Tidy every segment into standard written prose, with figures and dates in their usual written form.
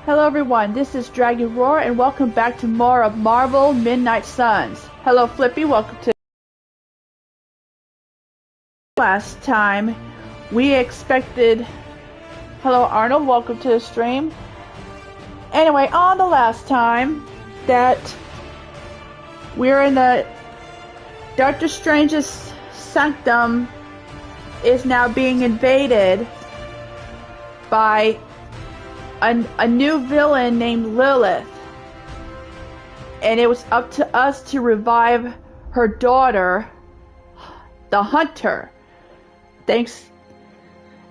Hello everyone, this is Dragon Roar and welcome back to more of Marvel Midnight Suns. Hello Flippy, welcome to... Last time, we expected... Hello Arnold, welcome to the stream. Anyway, on the last time, that we're in the... Doctor Strange's sanctum is now being invaded by a new villain named Lilith, and it was up to us to revive her daughter, the Hunter, thanks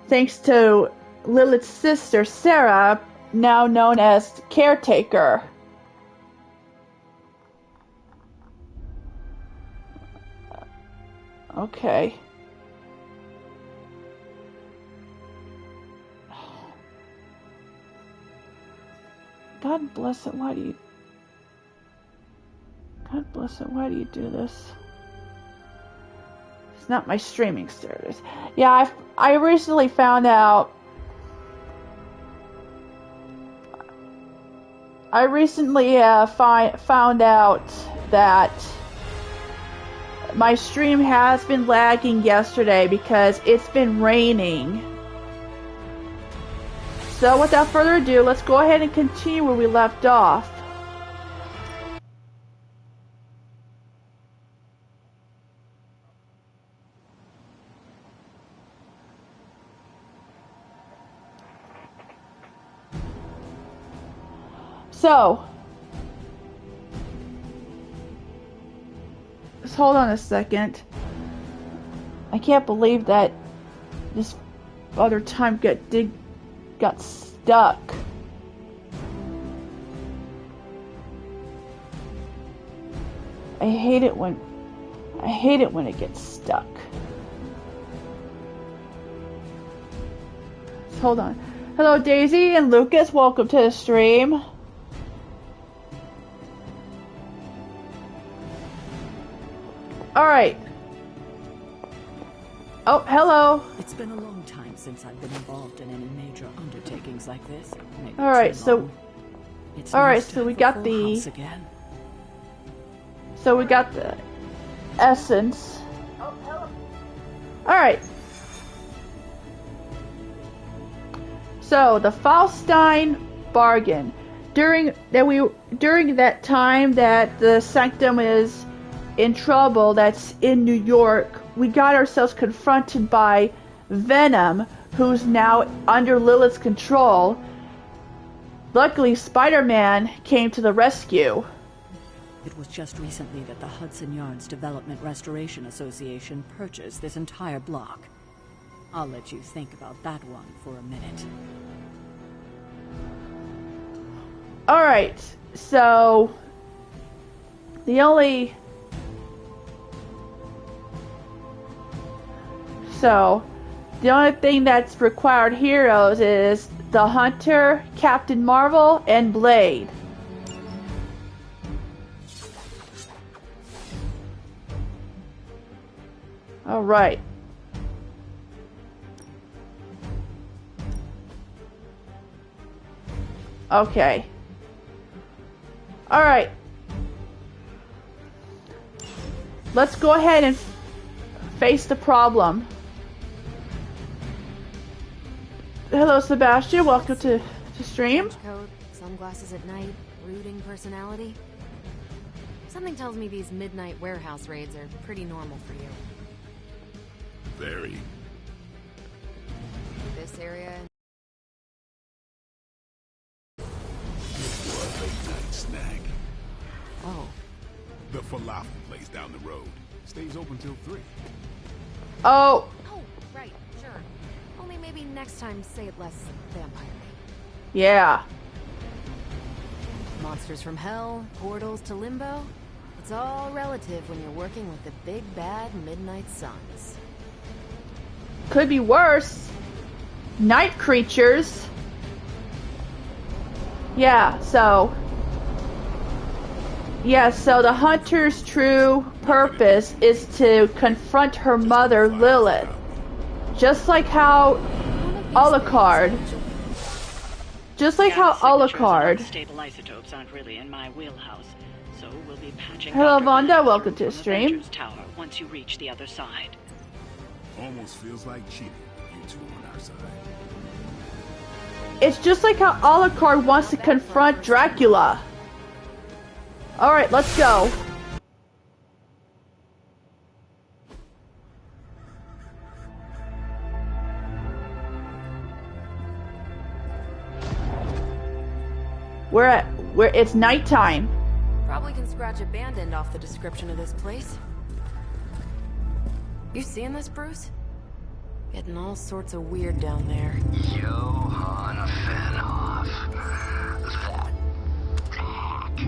to Lilith's sister Sarah, now known as Caretaker. Okay. God bless it, why do you... God bless it, why do you do this? It's not my streaming service. Yeah, I recently found out... found out that my stream has been lagging yesterday because it's been raining. So without further ado, let's go ahead and continue where we left off. So, just hold on a second. I can't believe that this other time got stuck. I hate it when it gets stuck. Just hold on. Hello Daisy and Lucas, welcome to the stream. Alright. Oh, hello. It's been a long time since I've been involved in any major undertakings like this. Alright, so... Alright, so we got the... So we got the essence. Oh, hello. Alright. So, the Faustain bargain. During that time that the Sanctum is in trouble, that's in New York, we got ourselves confronted by Venom, who's now under Lilith's control. Luckily, Spider-Man came to the rescue. It was just recently that the Hudson Yards Development Restoration Association purchased this entire block. I'll let you think about that one for a minute. Alright, so... The only thing that's required heroes is the Hunter, Captain Marvel, and Blade. Alright. Okay. Alright. Let's go ahead and face the problem. Hello Sebastian, welcome to stream. Coat, sunglasses at night, brooding personality. Something tells me these midnight warehouse raids are pretty normal for you. Very. This area... For a late night snack. Oh. The falafel place down the road. Stays open till 3. Oh, Right, sure. Only maybe next time say it less vampire-y. yeah. Monsters from hell, portals to limbo. It's all relative when you're working with the big bad Midnight Suns. Could be worse. Night creatures. Yeah, so the Hunter's true purpose is to confront her mother, Lilith. Just like how Alucard Just like how Alucard. Stable isotopes aren't really in my wheelhouse, so we'll be patching. Hello, Vonda. Welcome to the stream. Tower once you reach the other side. Almost feels like cheating. You two on our side. It's just like how Alucard wants to confront Dracula. Alright, let's go. It's nighttime. Probably can scratch a band end off the description of this place. You seeing this, Bruce? Getting all sorts of weird down there. Johann Fenhoff. That hack.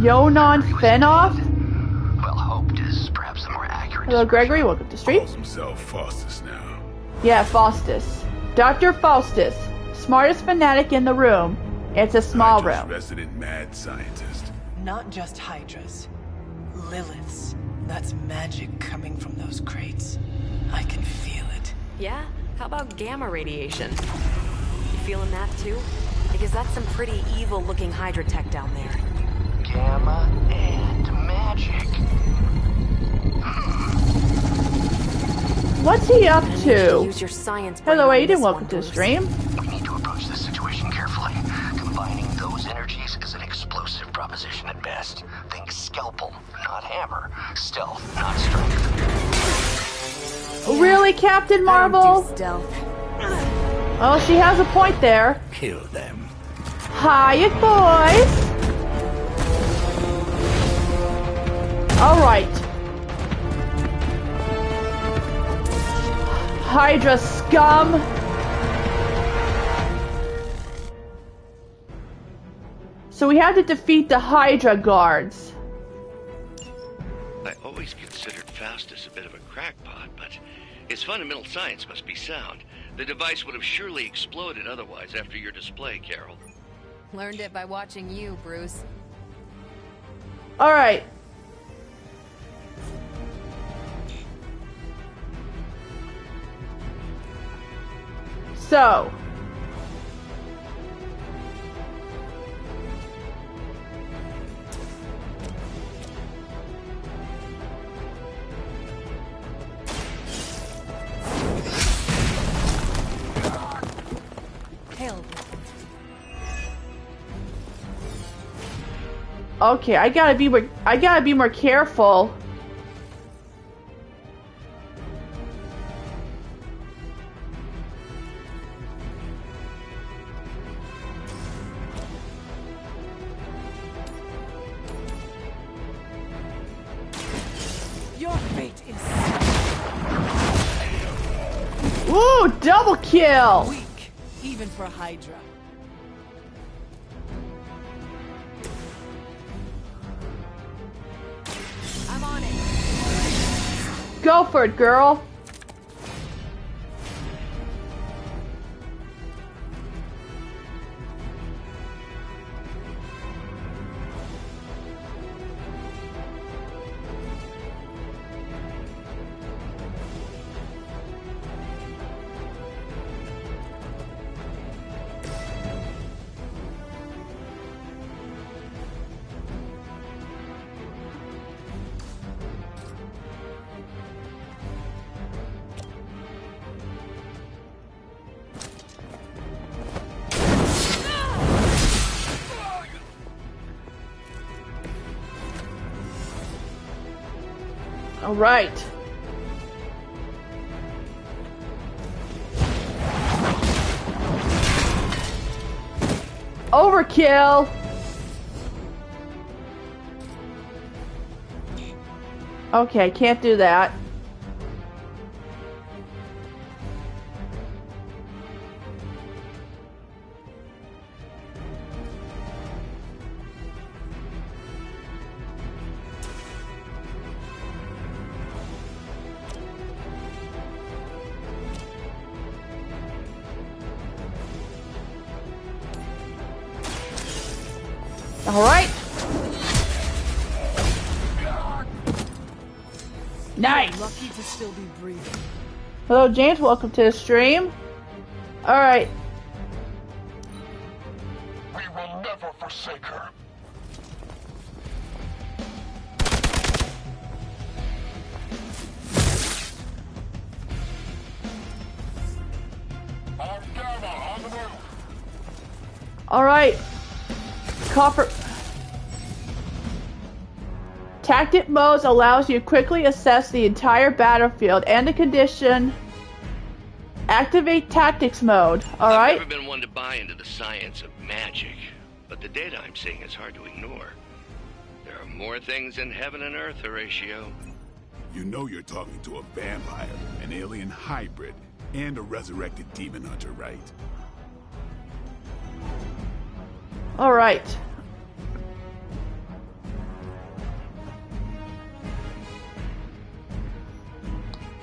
Johann Fenhoff? Well, hoped is perhaps the more accurate. Hello, Gregory. Welcome to stream. Calls himself Faustus now. Yeah, Faustus. Dr. Faustus. Smartest fanatic in the room. It's a small Hydra's room. resident mad scientist. Not just Hydras. Liliths. That's magic coming from those crates. I can feel it. Yeah? How about gamma radiation? You feeling that too? Because that's some pretty evil-looking Hydra tech down there. Gamma and magic. What's he up Gonna need to? use your science brain Hello, on Aiden. this Welcome one, to the Bruce. stream. We need to approach this situation carefully. Combining those energies is an explosive proposition at best. Think scalpel, not hammer. Stealth, not strength. Really, Captain I don't Marvel? do stealth. Oh, she has a point there. Kill them. Hiya, boys. Alright. Hydra scum. So we had to defeat the Hydra guards. I always considered Faustus a bit of a crackpot, but his fundamental science must be sound. The device would have surely exploded otherwise after your display, Carol. Learned it by watching you, Bruce. Alright. So. Hell. Okay, I gotta be more careful. Your fate is Ooh, double kill! weak, even for Hydra. I'm on it. Go for it, girl. All right. Overkill. Okay, can't do that. All right. Nice. Lucky to still be breathing. Hello, James. Welcome to the stream. All right. forsake her. On Gamma, on the move. Alright. Copper. Tactic modes allows you to quickly assess the entire battlefield and the condition. Activate tactics mode. Alright. I've never been one to buy into the science of magic, but the data I'm seeing is hard to ignore. There are more things in heaven and earth, Horatio. You know you're talking to a vampire, an alien hybrid, and a resurrected demon hunter, right? Alright.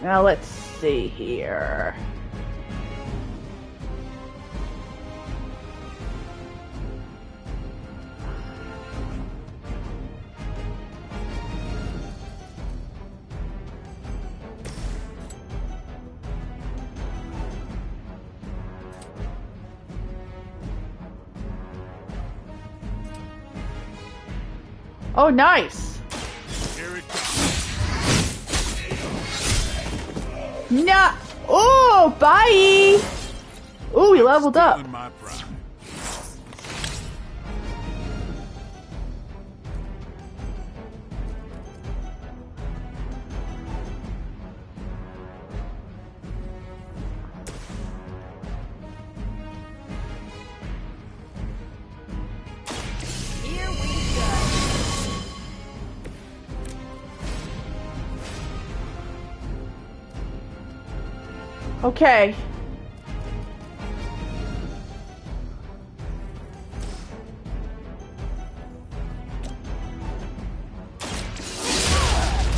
Now let's see here. Oh, nice. Here it comes. Nah. Oh, bye. Ooh, he leveled up. In my prime. Here we go. Okay.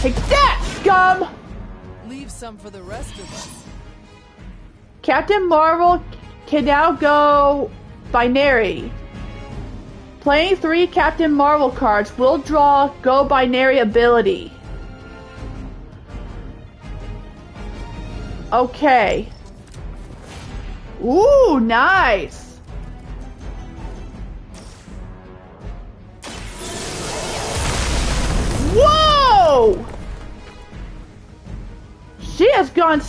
Take that, scum! Leave some for the rest of us. Captain Marvel can now go binary. Playing 3 Captain Marvel cards will draw go binary ability. Okay. Ooh, nice. Whoa! She has gone.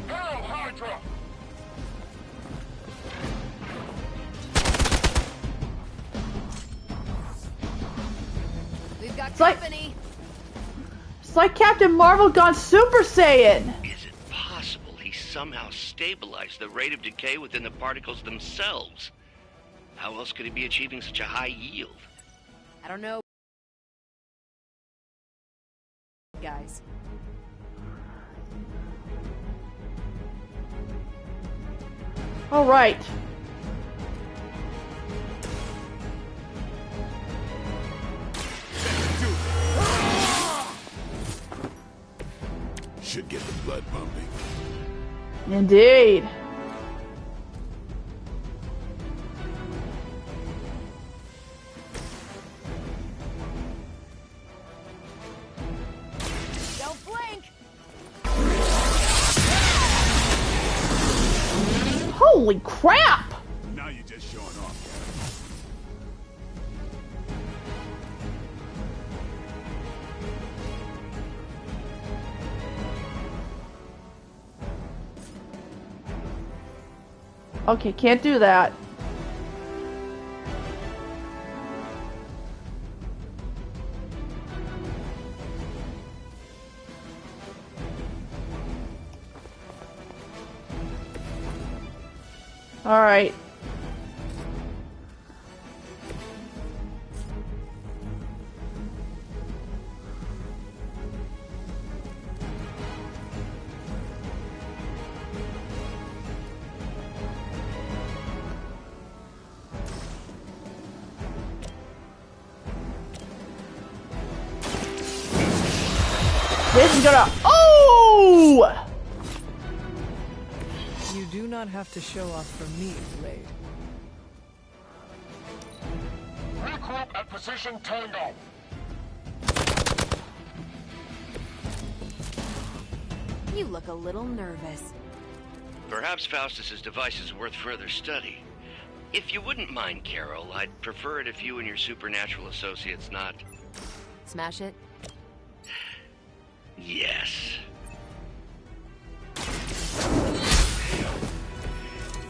Hail Hydra! We've got like- company. It's like Captain Marvel gone Super Saiyan. Is it possible he somehow stabilized the rate of decay within the particles themselves? How else could he be achieving such a high yield? I don't know. Guys. All right. Should get the blood pumping. Indeed. Don't blink. Holy crap! Now you're just showing off. Okay, can't do that. All right. This is gonna. Oh! You do not have to show off for me, Blade. Regroup at position Tango. You look a little nervous. Perhaps Faustus's device is worth further study. If you wouldn't mind, Carol, I'd prefer it if you and your supernatural associates not... Smash it? Yes.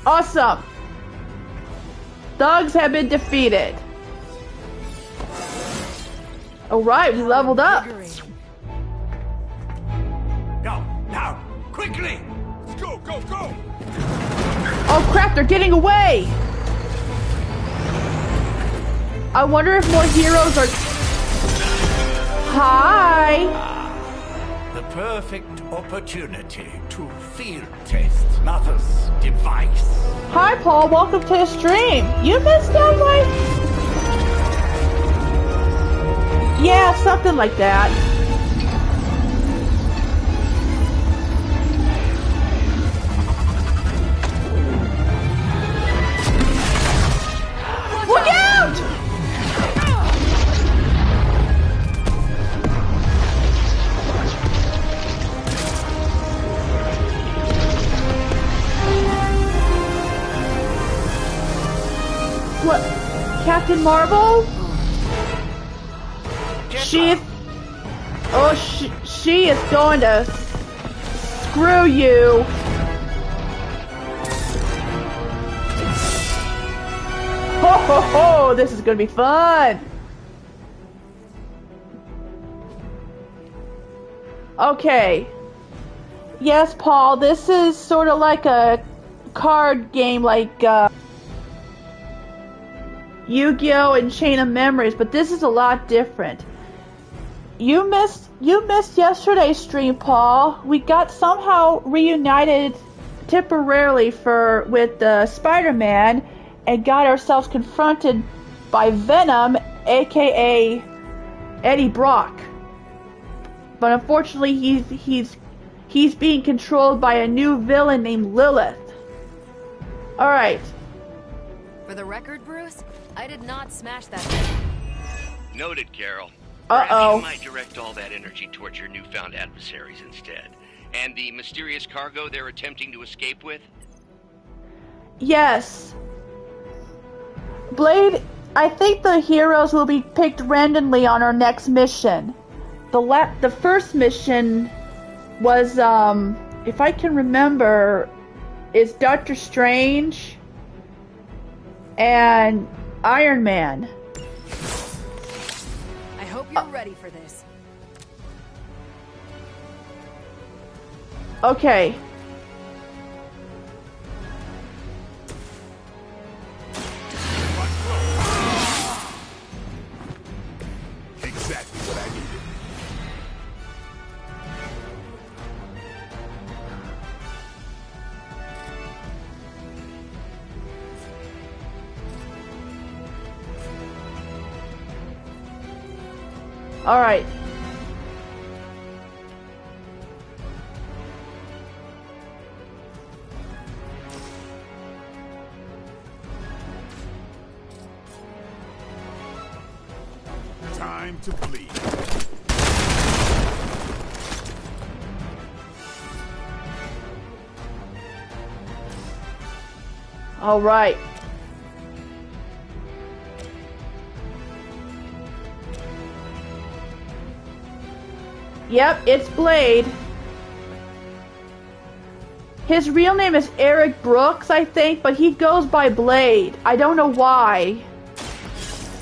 Awesome. Thugs have been defeated. Alright, we leveled up. Go, now, quickly! Let's go, go, go! Oh crap, they're getting away! I wonder if more heroes are... Hi! The perfect opportunity to field test Mother's device. Hi Paul, welcome to the stream. You missed out like... Yeah, something like that. Look out! What? Captain Marvel? She is... Oh, she is going to screw you. Ho ho ho! This is gonna be fun! Okay. Yes, Paul, this is sort of like a card game like Yu-Gi-Oh! And Chain of Memories, but this is a lot different. You missed yesterday's stream, Paul. We got somehow reunited temporarily with Spider-Man and got ourselves confronted by Venom, aka Eddie Brock. But unfortunately, he's being controlled by a new villain named Lilith. All right. For the record, Bruce, I did not smash that thing. Noted, Carol. Uh-oh. Perhaps you might direct all that energy towards your newfound adversaries instead. And the mysterious cargo they're attempting to escape with? Yes. Blade, I think the heroes will be picked randomly on our next mission. The first mission was, if I can remember, is Doctor Strange and Iron Man. I hope you're ready for this. Okay. Exactly what I needed. All right. Time to bleed. All right. Yep, it's Blade. His real name is Eric Brooks, I think, but he goes by Blade. I don't know why.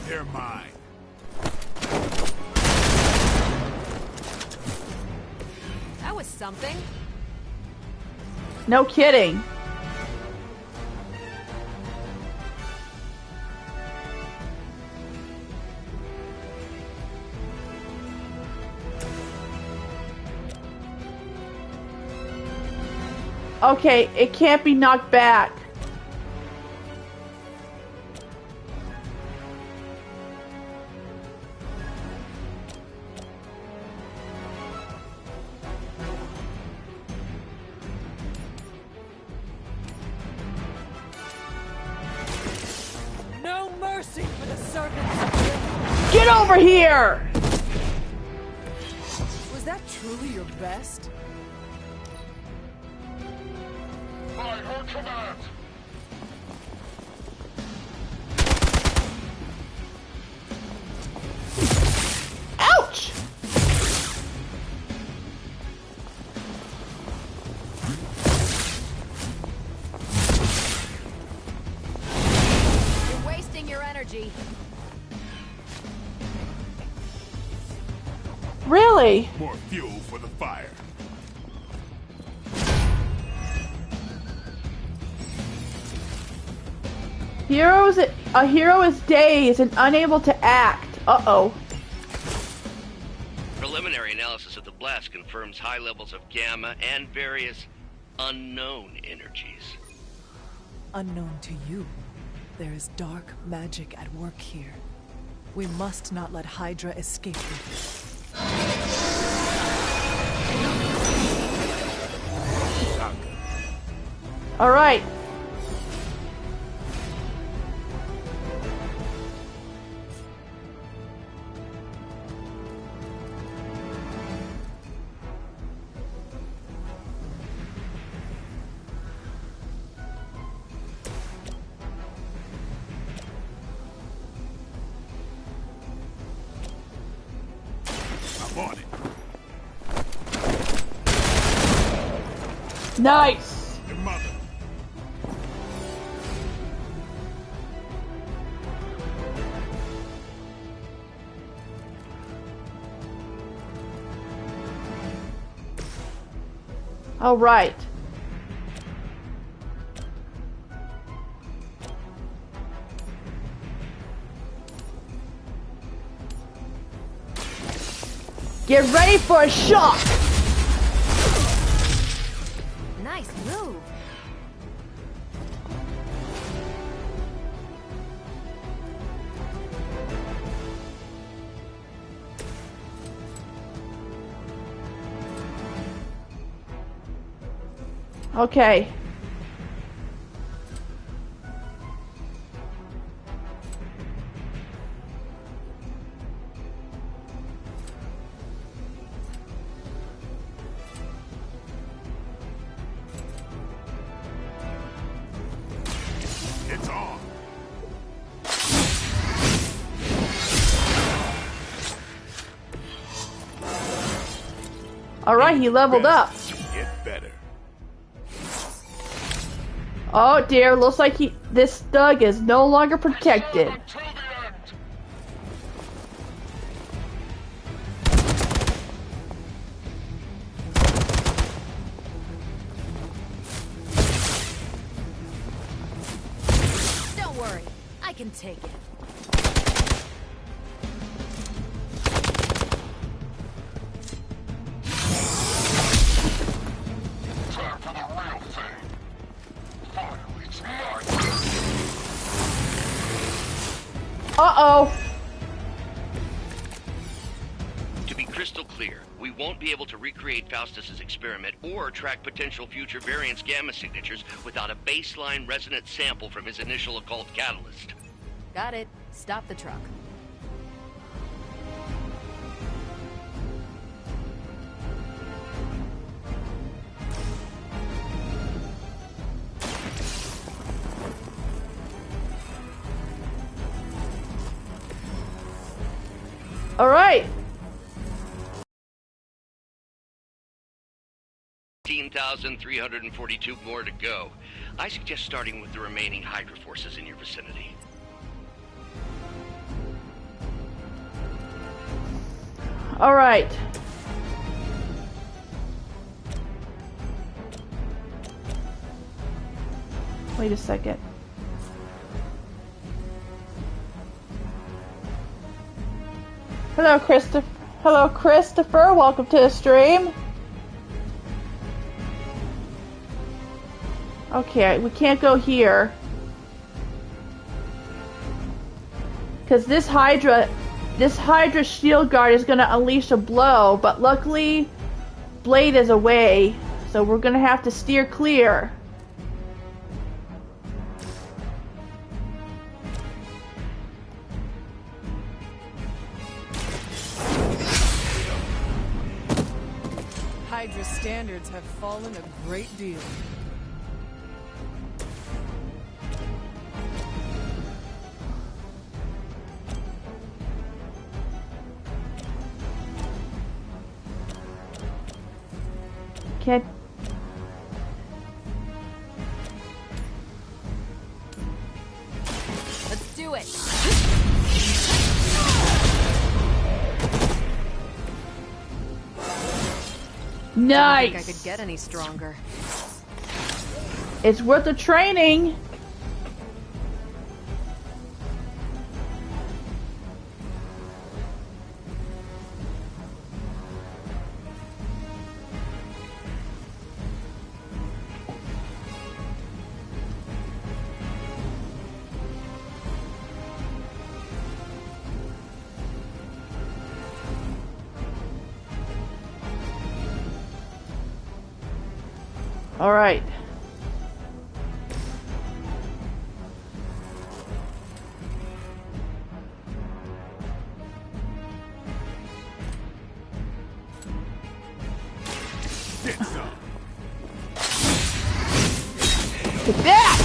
They're mine. That was something. No kidding. Okay, it can't be knocked back. No mercy for the servants. Get over here! Was that truly your best? By her command. really? More fuel for the fire. A hero is dazed and unable to act. Uh-oh. Preliminary analysis of the blast confirms high levels of gamma and various unknown energies. Unknown to you, there is dark magic at work here. We must not let Hydra escape with it. All right. On it. Nice. Your mother. All right. Get ready for a shock! Nice move. Okay. It's on. All right, he leveled up. Get better. Oh dear, looks like this thug is no longer protected. Until the end. Don't worry, I can take it. Time for the real thing. Finally, it's night. Uh-oh. To be crystal clear, we won't be able to recreate Faustus's experiment or track potential future variants' gamma signatures without a baseline resonant sample from his initial occult catalyst. Got it. Stop the truck. All right. 15,342 more to go. I suggest starting with the remaining Hydra forces in your vicinity. All right. Wait a second. Hello, Christopher. Hello, Christopher. Welcome to the stream. Okay, we can't go here. Because this Hydra shield guard is going to unleash a blow, but luckily Blade is away, so we're going to have to steer clear. Hydra standards have fallen a great deal. Can't. Let's do it. Didn't think I Nice. could get any stronger. It's worth the training. All right. Get some. Take that!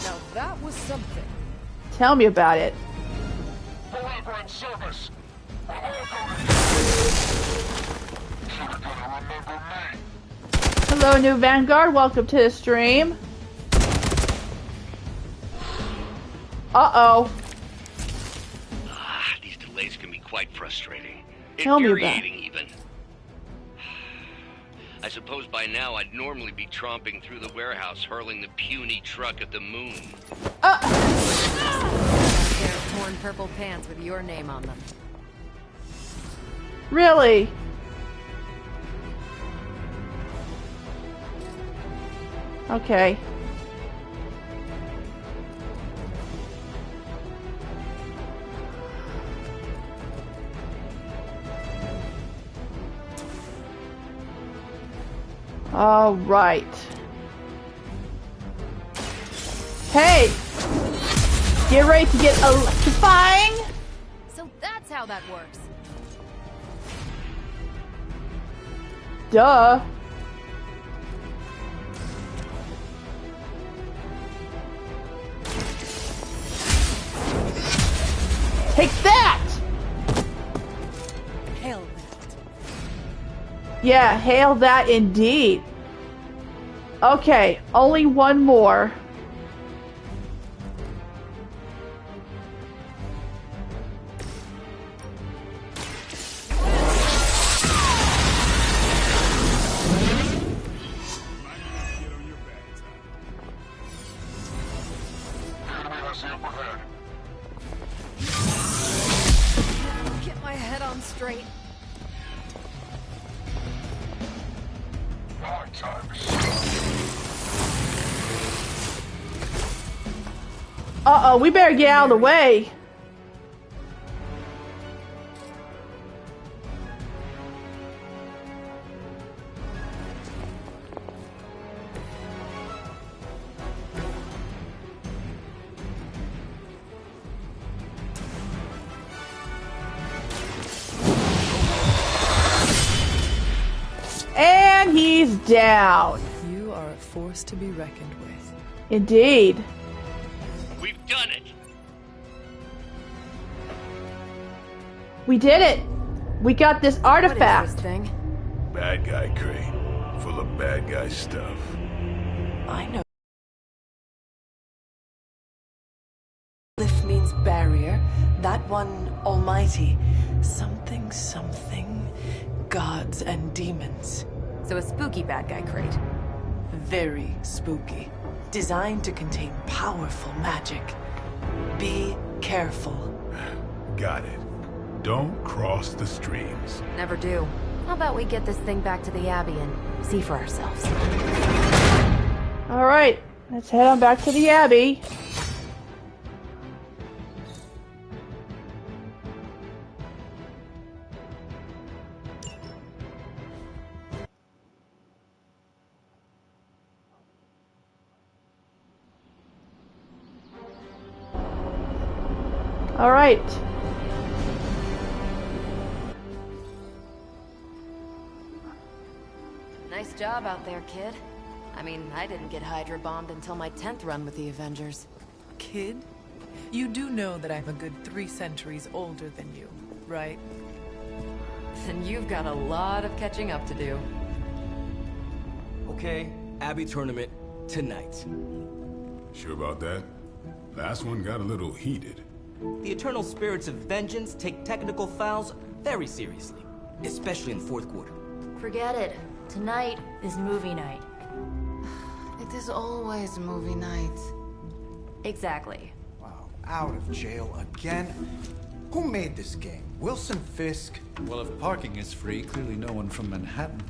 Now that was something. Tell me about it. Forever in service. We're all going. You're gonna remember me. Hello, new Vanguard. Welcome to the stream. Uh-oh. These delays can be quite frustrating. Tell me about it. Infuriating, even. I suppose by now I'd normally be tromping through the warehouse, hurling the puny truck at the moon. A pair of torn purple pants with your name on them. Really? Okay. All right. Hey! Get ready to get electrifying! So that's how that works. Duh. Take that! Hail that. Yeah, hail that indeed. Okay, only one more. Enemy has the upper hand. Get my head on straight. My time is Uh-oh, we better get out of the way. And he's down. You are a force to be reckoned with. Indeed. We've done it! We did it. We got this What is artifact. this thing? Bad guy crate. Full of bad guy stuff. I know. Glyph means barrier. That one, almighty. Something, something. Gods and demons. So a spooky bad guy crate. Very spooky. Designed to contain powerful magic. Be careful. Got it. Don't cross the streams. Never do. How about we get this thing back to the Abbey and see for ourselves? All right, let's head on back to the Abbey. All right. Nice job out there, kid. I mean, I didn't get Hydra bombed until my 10th run with the Avengers. Kid, you do know that I'm a good 3 centuries older than you, right? Then you've got a lot of catching up to do. Okay, Abbey tournament tonight. Sure about that? Last one got a little heated. The eternal spirits of vengeance take technical fouls very seriously. especially in the fourth quarter. Forget it. Tonight is movie night. It is always movie night. Exactly. Wow, out of jail again? Who made this game? Wilson Fisk? Well, if parking is free, clearly no one from Manhattan.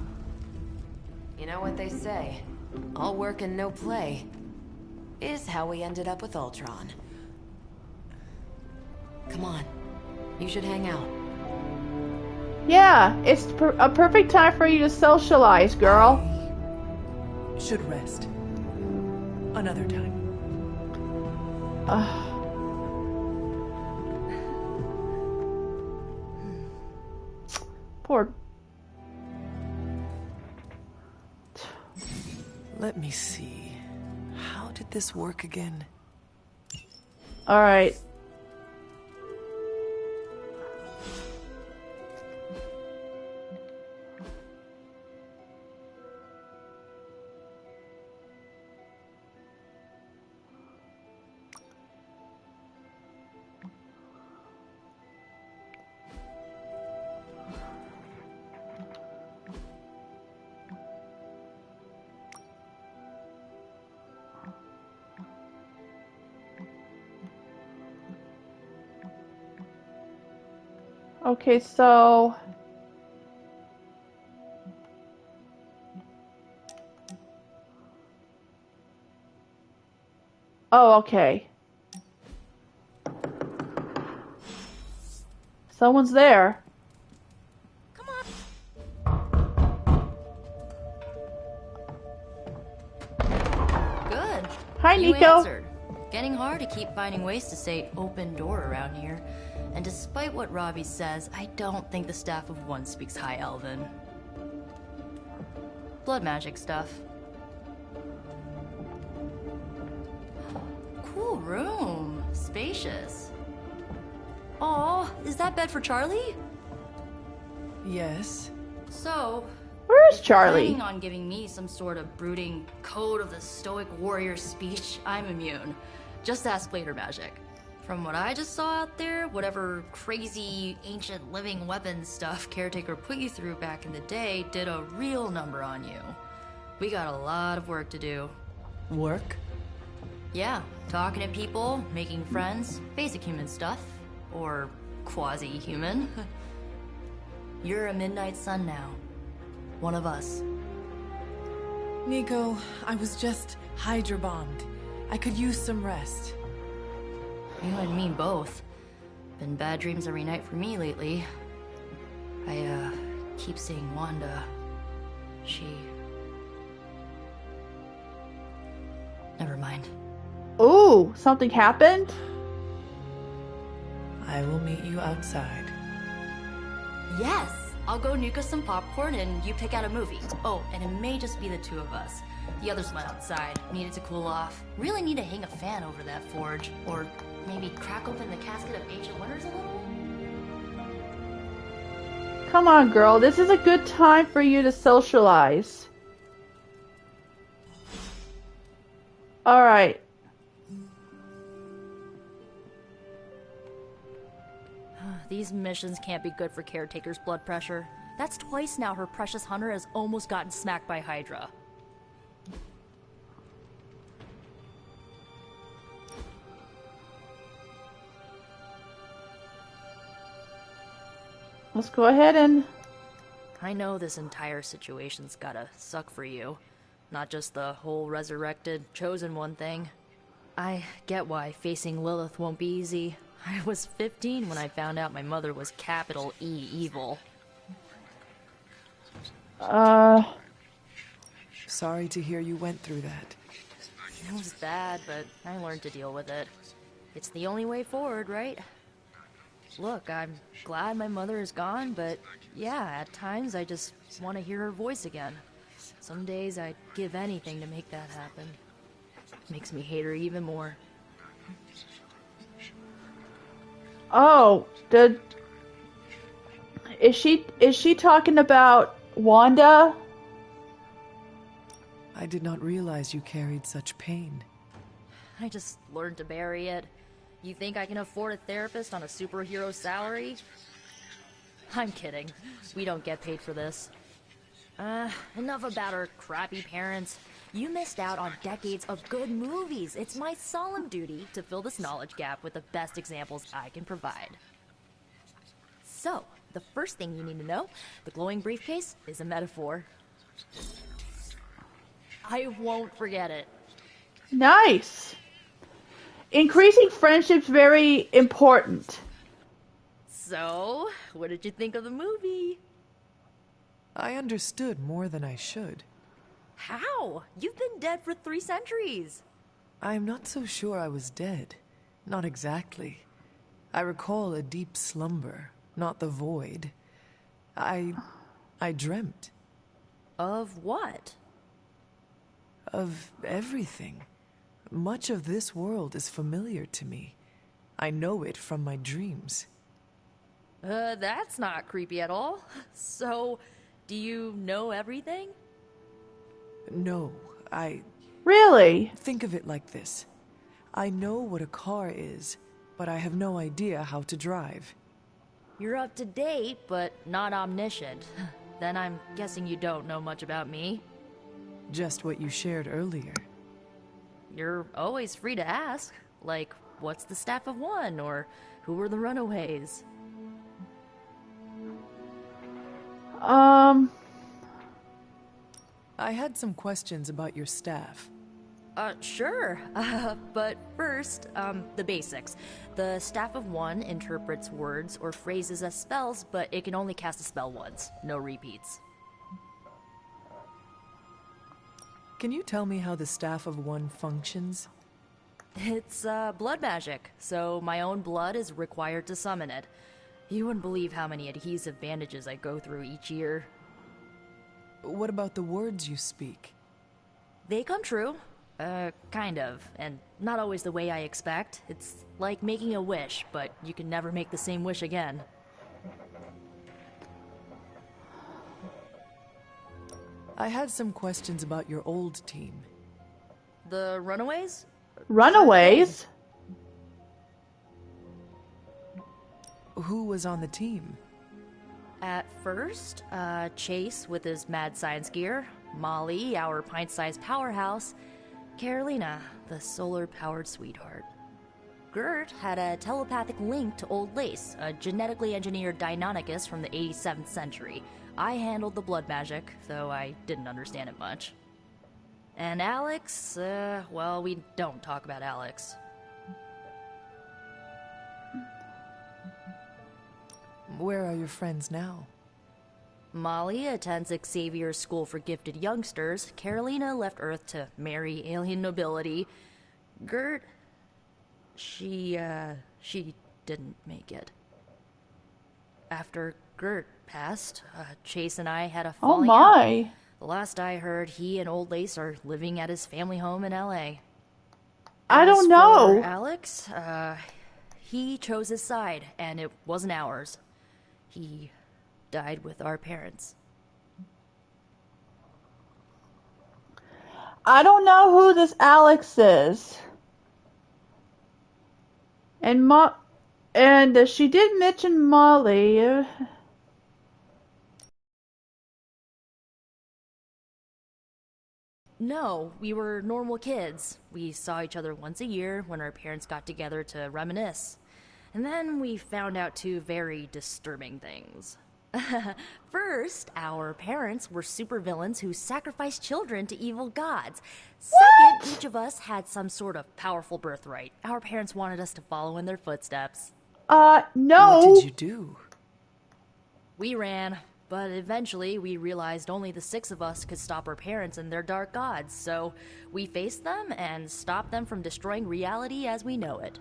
You know what they say? All work and no play is how we ended up with Ultron. Come on. You should hang out. Yeah, it's a perfect time for you to socialize, girl. Should rest. Another time. Poor. Let me see. How did this work again? All right. Okay, so oh, okay. Someone's there. Come on. Good. Hi, You Nico. answered. Getting hard to keep finding ways to say open door around here. And despite what Robbie says, I don't think the staff of One speaks High Elven. Blood magic stuff. Cool room. Spacious. Aw, is that bed for Charlie? Yes. So, Where's if you're Charlie? planning on giving me some sort of brooding code of the stoic warrior speech, I'm immune. Just ask later, Magic. From what I just saw out there, whatever crazy ancient living weapons stuff Caretaker put you through back in the day did a real number on you. We got a lot of work to do. Work? Yeah, talking to people, making friends, basic human stuff. Or quasi-human. You're a Midnight Sun now. One of us. Nico, I was just Hydra bombed. I could use some rest. You and me both. Been bad dreams every night for me lately. I, keep seeing Wanda. She... Never mind. Ooh, something happened? I will meet you outside. Yes! I'll go nuke us some popcorn and you pick out a movie. Oh, and it may just be the two of us. The others went outside, needed to cool off. Really need to hang a fan over that forge. Or maybe crack open the casket of ancient wonders a little? Come on, girl. This is a good time for you to socialize. Alright. These missions can't be good for Caretaker's blood pressure. That's twice now her precious hunter has almost gotten smacked by Hydra. Let's go ahead and... I know this entire situation's gotta suck for you. Not just the whole resurrected, chosen one thing. I get why facing Lilith won't be easy. I was 15 when I found out my mother was capital E evil. Sorry to hear you went through that. It was bad, but I learned to deal with it. It's the only way forward, right? Look, I'm glad my mother is gone, but yeah, at times I just want to hear her voice again. Some days I'd give anything to make that happen. Makes me hate her even more. Oh, is she talking about Wanda? I did not realize you carried such pain. I just learned to bury it. You think I can afford a therapist on a superhero salary? I'm kidding. We don't get paid for this. Enough about our crappy parents. You missed out on decades of good movies. It's my solemn duty to fill this knowledge gap with the best examples I can provide. So, the first thing you need to know, the glowing briefcase is a metaphor. I won't forget it. Nice. Increasing friendship's very important. So, what did you think of the movie? I understood more than I should. How? You've been dead for 3 centuries. I'm not so sure I was dead. Not exactly. I recall a deep slumber, not the void. I dreamt. Of what? Of everything. Much of this world is familiar to me. I know it from my dreams. That's not creepy at all. So, do you know everything? No, Really? Think of it like this. I know what a car is, but I have no idea how to drive. You're up to date, but not omniscient. Then I'm guessing you don't know much about me. Just what you shared earlier. You're always free to ask. Like, what's the Staff of One? Or who were the Runaways? I had some questions about your staff. Sure. But first, the basics. The Staff of One interprets words or phrases as spells, but it can only cast a spell once. No repeats. Can you tell me how the Staff of One functions? It's, blood magic, so my own blood is required to summon it. You wouldn't believe how many adhesive bandages I go through each year. What about the words you speak? They come true. Kind of. And not always the way I expect. It's like making a wish, but you can never make the same wish again. I had some questions about your old team. The Runaways? Runaways? Who was on the team? At first, Chase with his mad science gear, Molly, our pint-sized powerhouse, Carolina, the solar-powered sweetheart. Gert had a telepathic link to Old Lace, a genetically engineered Deinonychus from the 87th century. I handled the blood magic, though I didn't understand it much. And Alex, well, we don't talk about Alex. Where are your friends now? Molly attends Xavier's School for Gifted Youngsters. Carolina left Earth to marry alien nobility. Gert... She didn't make it. After Gert passed, Chase and I had a falling out. The last I heard, he and Old Lace are living at his family home in L.A. I don't know. For Alex, he chose his side, and it wasn't ours. He died with our parents. I don't know who this Alex is. And she did mention Molly. No, we were normal kids. We saw each other once a year when our parents got together to reminisce. And then we found out 2 very disturbing things. First, our parents were supervillains who sacrificed children to evil gods. Second, each of us had some sort of powerful birthright. Our parents wanted us to follow in their footsteps. No. What did you do? We ran, but eventually we realized only the 6 of us could stop our parents and their dark gods, so we faced them and stopped them from destroying reality as we know it.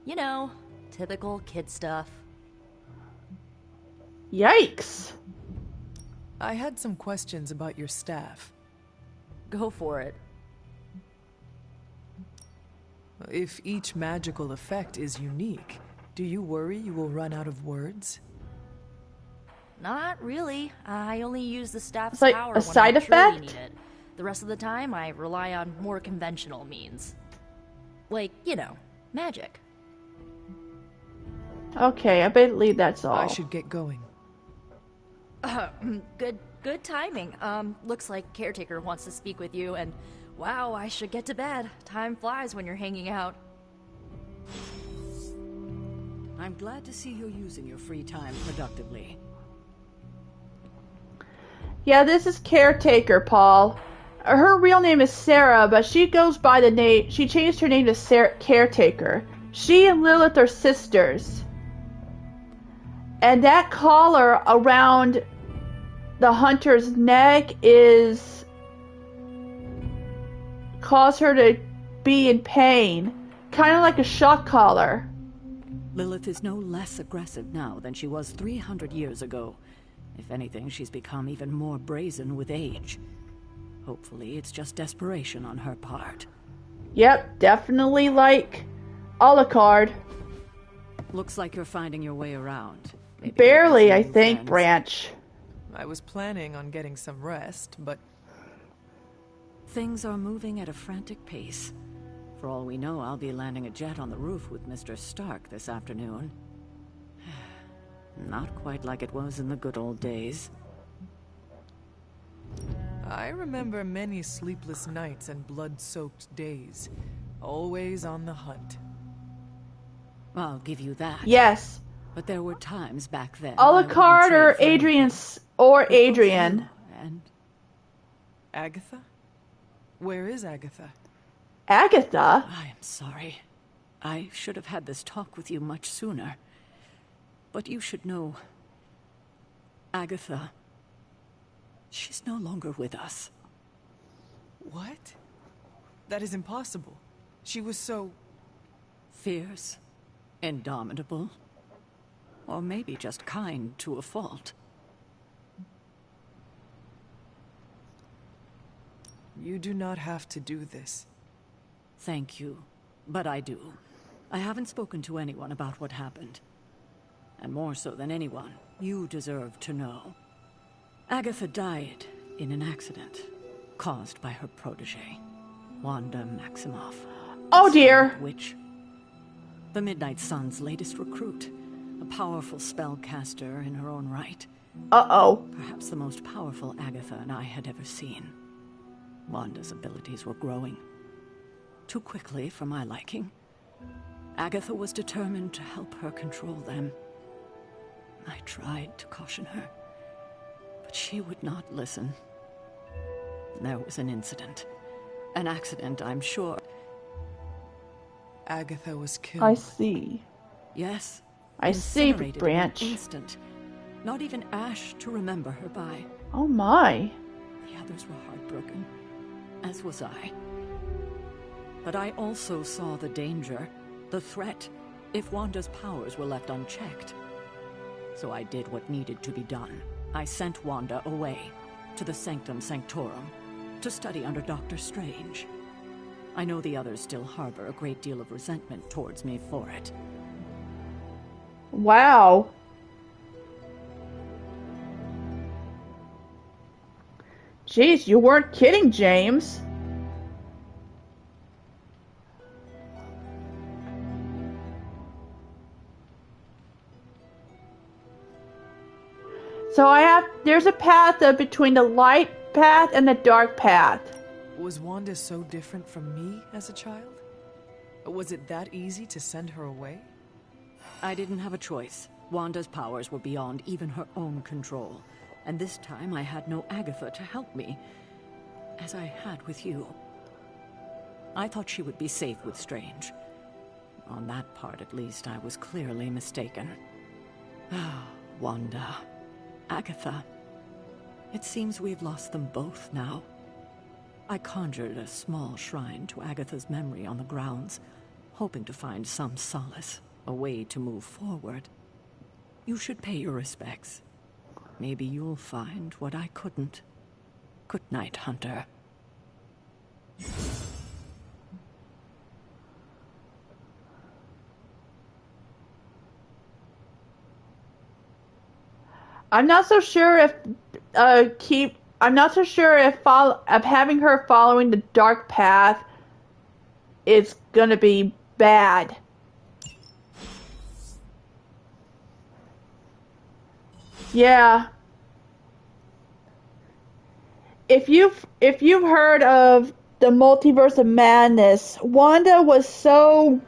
You know, typical kid stuff. Yikes. I had some questions about your staff. Go for it. If each magical effect is unique, do you worry you will run out of words? Not really. I only use the staff's It's like power a when side I truly effect? need it. The rest of the time, I rely on more conventional means. Like, you know, magic. Okay, I believe that's all. I should get going. Good timing. Looks like Caretaker wants to speak with you, and wow, I should get to bed. Time flies when you're hanging out. I'm glad to see you're using your free time productively. Yeah, this is Caretaker, Paul. Her real name is Sarah, but she goes by the name. She changed her name to Sarah Caretaker. She and Lilith are sisters. And that collar around the hunter's neck is cause her to be in pain, kind of like a shock collar. Lilith is no less aggressive now than she was 300 years ago. If anything, she's become even more brazen with age. Hopefully, it's just desperation on her part. Yep, definitely like Alucard. Looks like you're finding your way around. Maybe barely, I think, friends. Branch. I was planning on getting some rest, but... Things are moving at a frantic pace. For all we know, I'll be landing a jet on the roof with Mr. Stark this afternoon. Not quite like it was in the good old days. I remember many sleepless nights and blood-soaked days. Always on the hunt. I'll give you that. Yes. But there were times back then. Alucard or Adrian. And Agatha? Where is Agatha? Agatha? I am sorry. I should have had this talk with you much sooner. But you should know... Agatha... She's no longer with us. What? That is impossible. She was so... fierce, indomitable, or maybe just kind to a fault. You do not have to do this. Thank you, but I do. I haven't spoken to anyone about what happened. And more so than anyone, you deserve to know. Agatha died in an accident caused by her protege, Wanda Maximoff. Oh dear! Witch. The Midnight Sun's latest recruit. A powerful spellcaster in her own right. Uh-oh. Perhaps the most powerful Agatha and I had ever seen. Wanda's abilities were growing. Too quickly for my liking. Agatha was determined to help her control them. I tried to caution her, but she would not listen. There was an incident. An accident, I'm sure. Agatha was killed. I see. Yes. I see, Incinerated Branch. in an instant. Not even ash to remember her by. Oh my. The others were heartbroken, as was I. But I also saw the danger, the threat, if Wanda's powers were left unchecked. So I did what needed to be done. I sent Wanda away, to the Sanctum Sanctorum, to study under Dr. Strange. I know the others still harbor a great deal of resentment towards me for it. Wow. Jeez, you weren't kidding, James. So there's a path between the light path and the dark path. Was Wanda so different from me as a child? Was it that easy to send her away? I didn't have a choice. Wanda's powers were beyond even her own control. And this time I had no Agatha to help me, as I had with you. I thought she would be safe with Strange. On that part, at least, I was clearly mistaken. Ah, Wanda. Agatha. It seems we've lost them both now. I conjured a small shrine to Agatha's memory on the grounds, hoping to find some solace, a way to move forward. You should pay your respects. Maybe you'll find what I couldn't. Good night, Hunter. I'm not so sure if having her following the dark path is gonna be bad. Yeah. if you've heard of the Multiverse of Madness, Wanda was so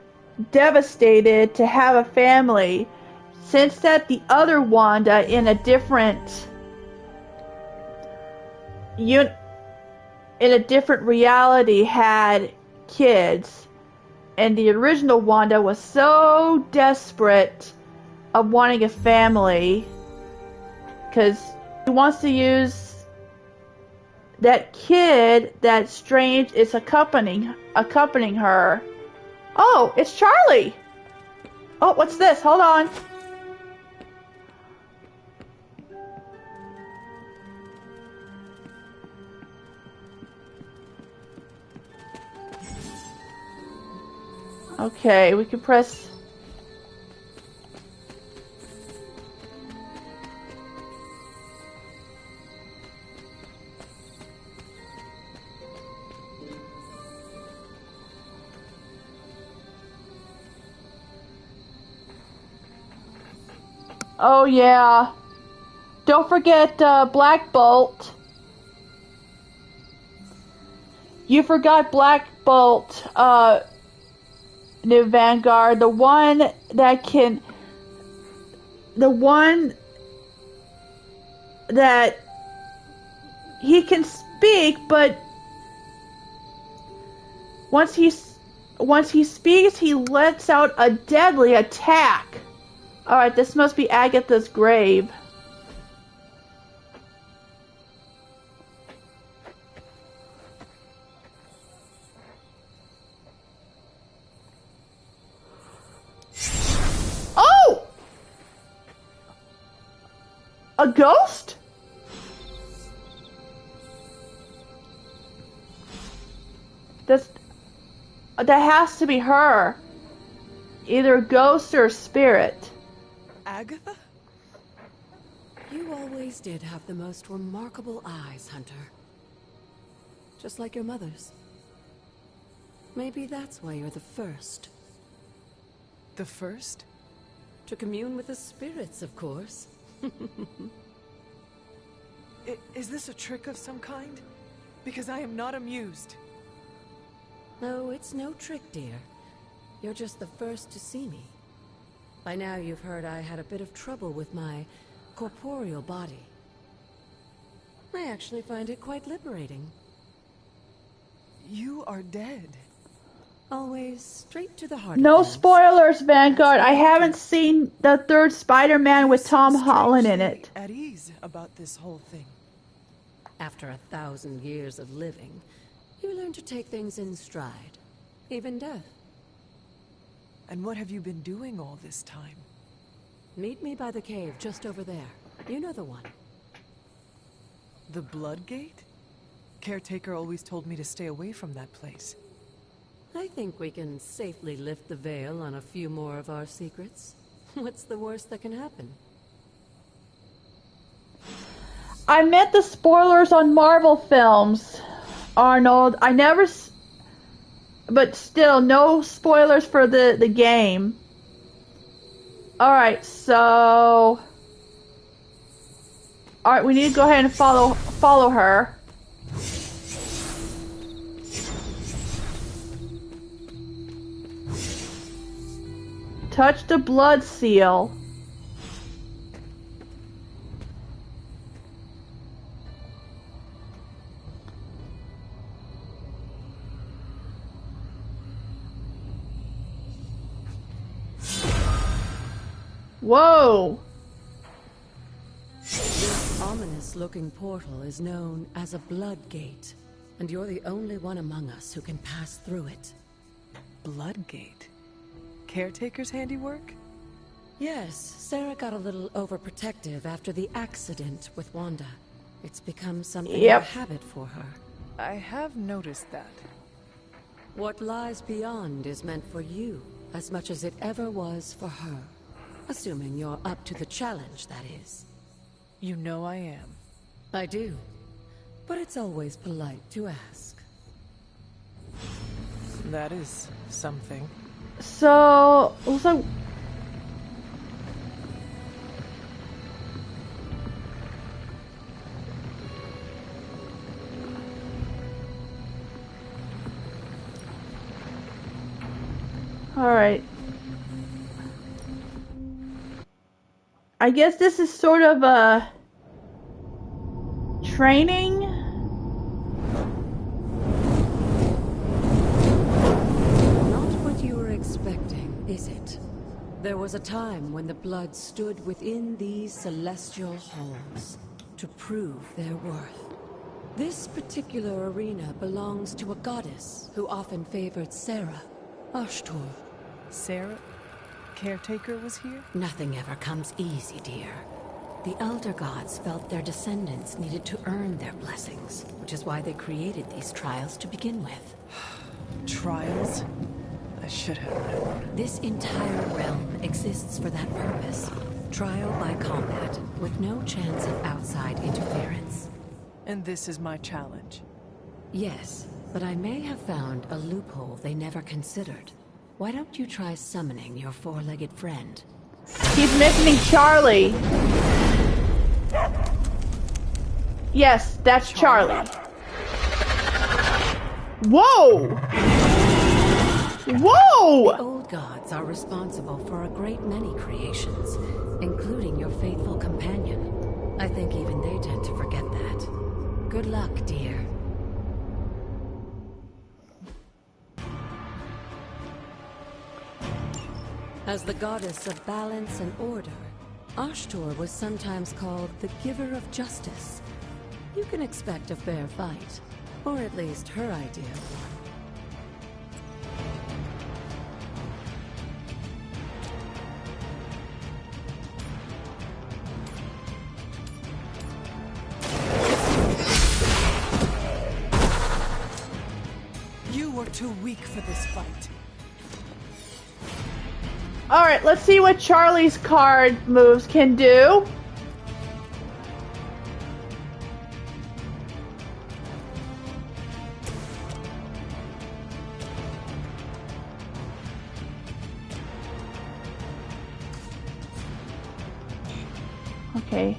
devastated to have a family since that the other Wanda in a different reality had kids, and the original Wanda was so desperate of wanting a family because he wants to use that kid that Strange is accompanying her. Oh, it's Charlie. Oh, what's this? Hold on. Okay, we can press. Oh yeah. Don't forget Black Bolt. You forgot Black Bolt, New Vanguard, the one that he can speak, but once he speaks, he lets out a deadly attack. Alright, this must be Agatha's grave. Oh! A ghost? That has to be her. Either a ghost or a spirit. Agatha? You always did have the most remarkable eyes, Hunter. Just like your mother's. Maybe that's why you're the first. The first? To commune with the spirits, of course. Is this a trick of some kind? Because I am not amused. No, it's no trick, dear. You're just the first to see me. By now you've heard I had a bit of trouble with my corporeal body. I actually find it quite liberating. You are dead. Always straight to the heart. No spoilers, Vanguard. I haven't seen the third Spider-Man with Tom Holland in it. At ease about this whole thing. After 1,000 years of living, you learn to take things in stride. Even death. And what have you been doing all this time? Meet me by the cave just over there. You know the one. The Blood Gate? Caretaker always told me to stay away from that place. I think we can safely lift the veil on a few more of our secrets. What's the worst that can happen? I meant the spoilers on Marvel films, Arnold. I never... But still, no spoilers for the game. Alright, so... Alright, we need to go ahead and follow her. Touch the blood seal. Whoa! This ominous-looking portal is known as a blood gate, and you're the only one among us who can pass through it. Blood Gate? Caretaker's handiwork? Yes, Sarah got a little overprotective after the accident with Wanda. It's become something of a habit for her. I have noticed that. What lies beyond is meant for you, as much as it ever was for her. Assuming you're up to the challenge, that is. You know I am. I do. But it's always polite to ask. That is something. So... Alright. I guess this is sort of a training. Not what you were expecting, is it? There was a time when the blood stood within these celestial halls to prove their worth. This particular arena belongs to a goddess who often favored Sarah, Ashtur. Sarah? Caretaker was here? Nothing ever comes easy, dear. The Elder Gods felt their descendants needed to earn their blessings, which is why they created these trials to begin with. Trials? I should have known. This entire realm exists for that purpose. Trial by combat, with no chance of outside interference. And this is my challenge? Yes, but I may have found a loophole they never considered. Why don't you try summoning your four-legged friend? He's mentioning Charlie. Yes, that's Charlie. Whoa! Whoa! The old gods are responsible for a great many creations, including your faithful companion. I think even they tend to forget that. Good luck, dear. As the goddess of balance and order, Ashtur was sometimes called the giver of justice. You can expect a fair fight, or at least her idea of one. You were too weak for this fight. Alright, let's see what Charlie's card moves can do. Okay.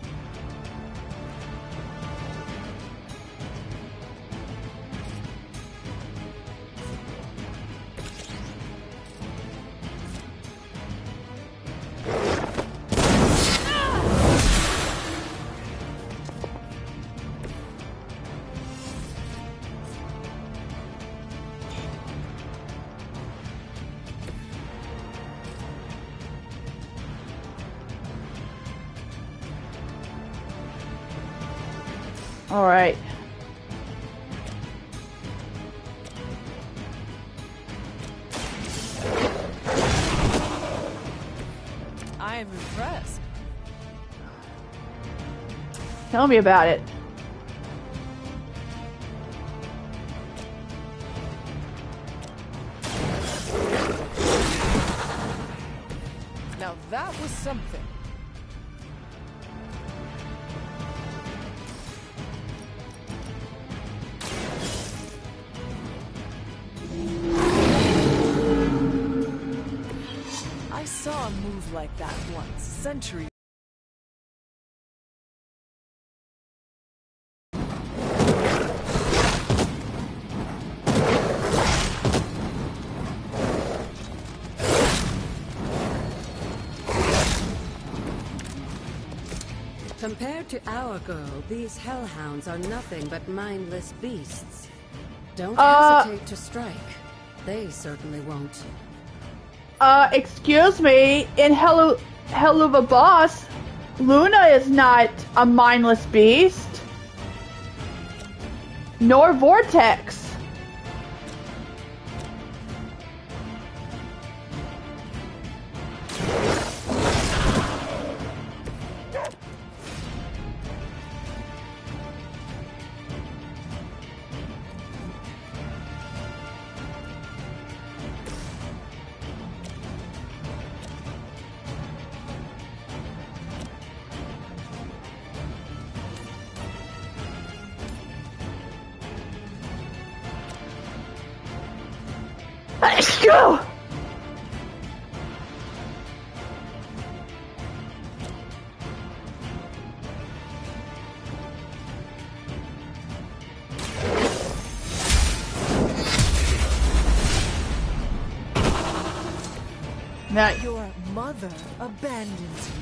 All right. I am impressed. Tell me about it. Now that was something. I saw a move like that once, centuries. Compared to our girl, these hellhounds are nothing but mindless beasts. Don't hesitate to strike. They certainly won't. Excuse me, in Hell of a Boss, Luna is not a mindless beast. Nor Vortex. Let's go! Nice. Your mother abandons you.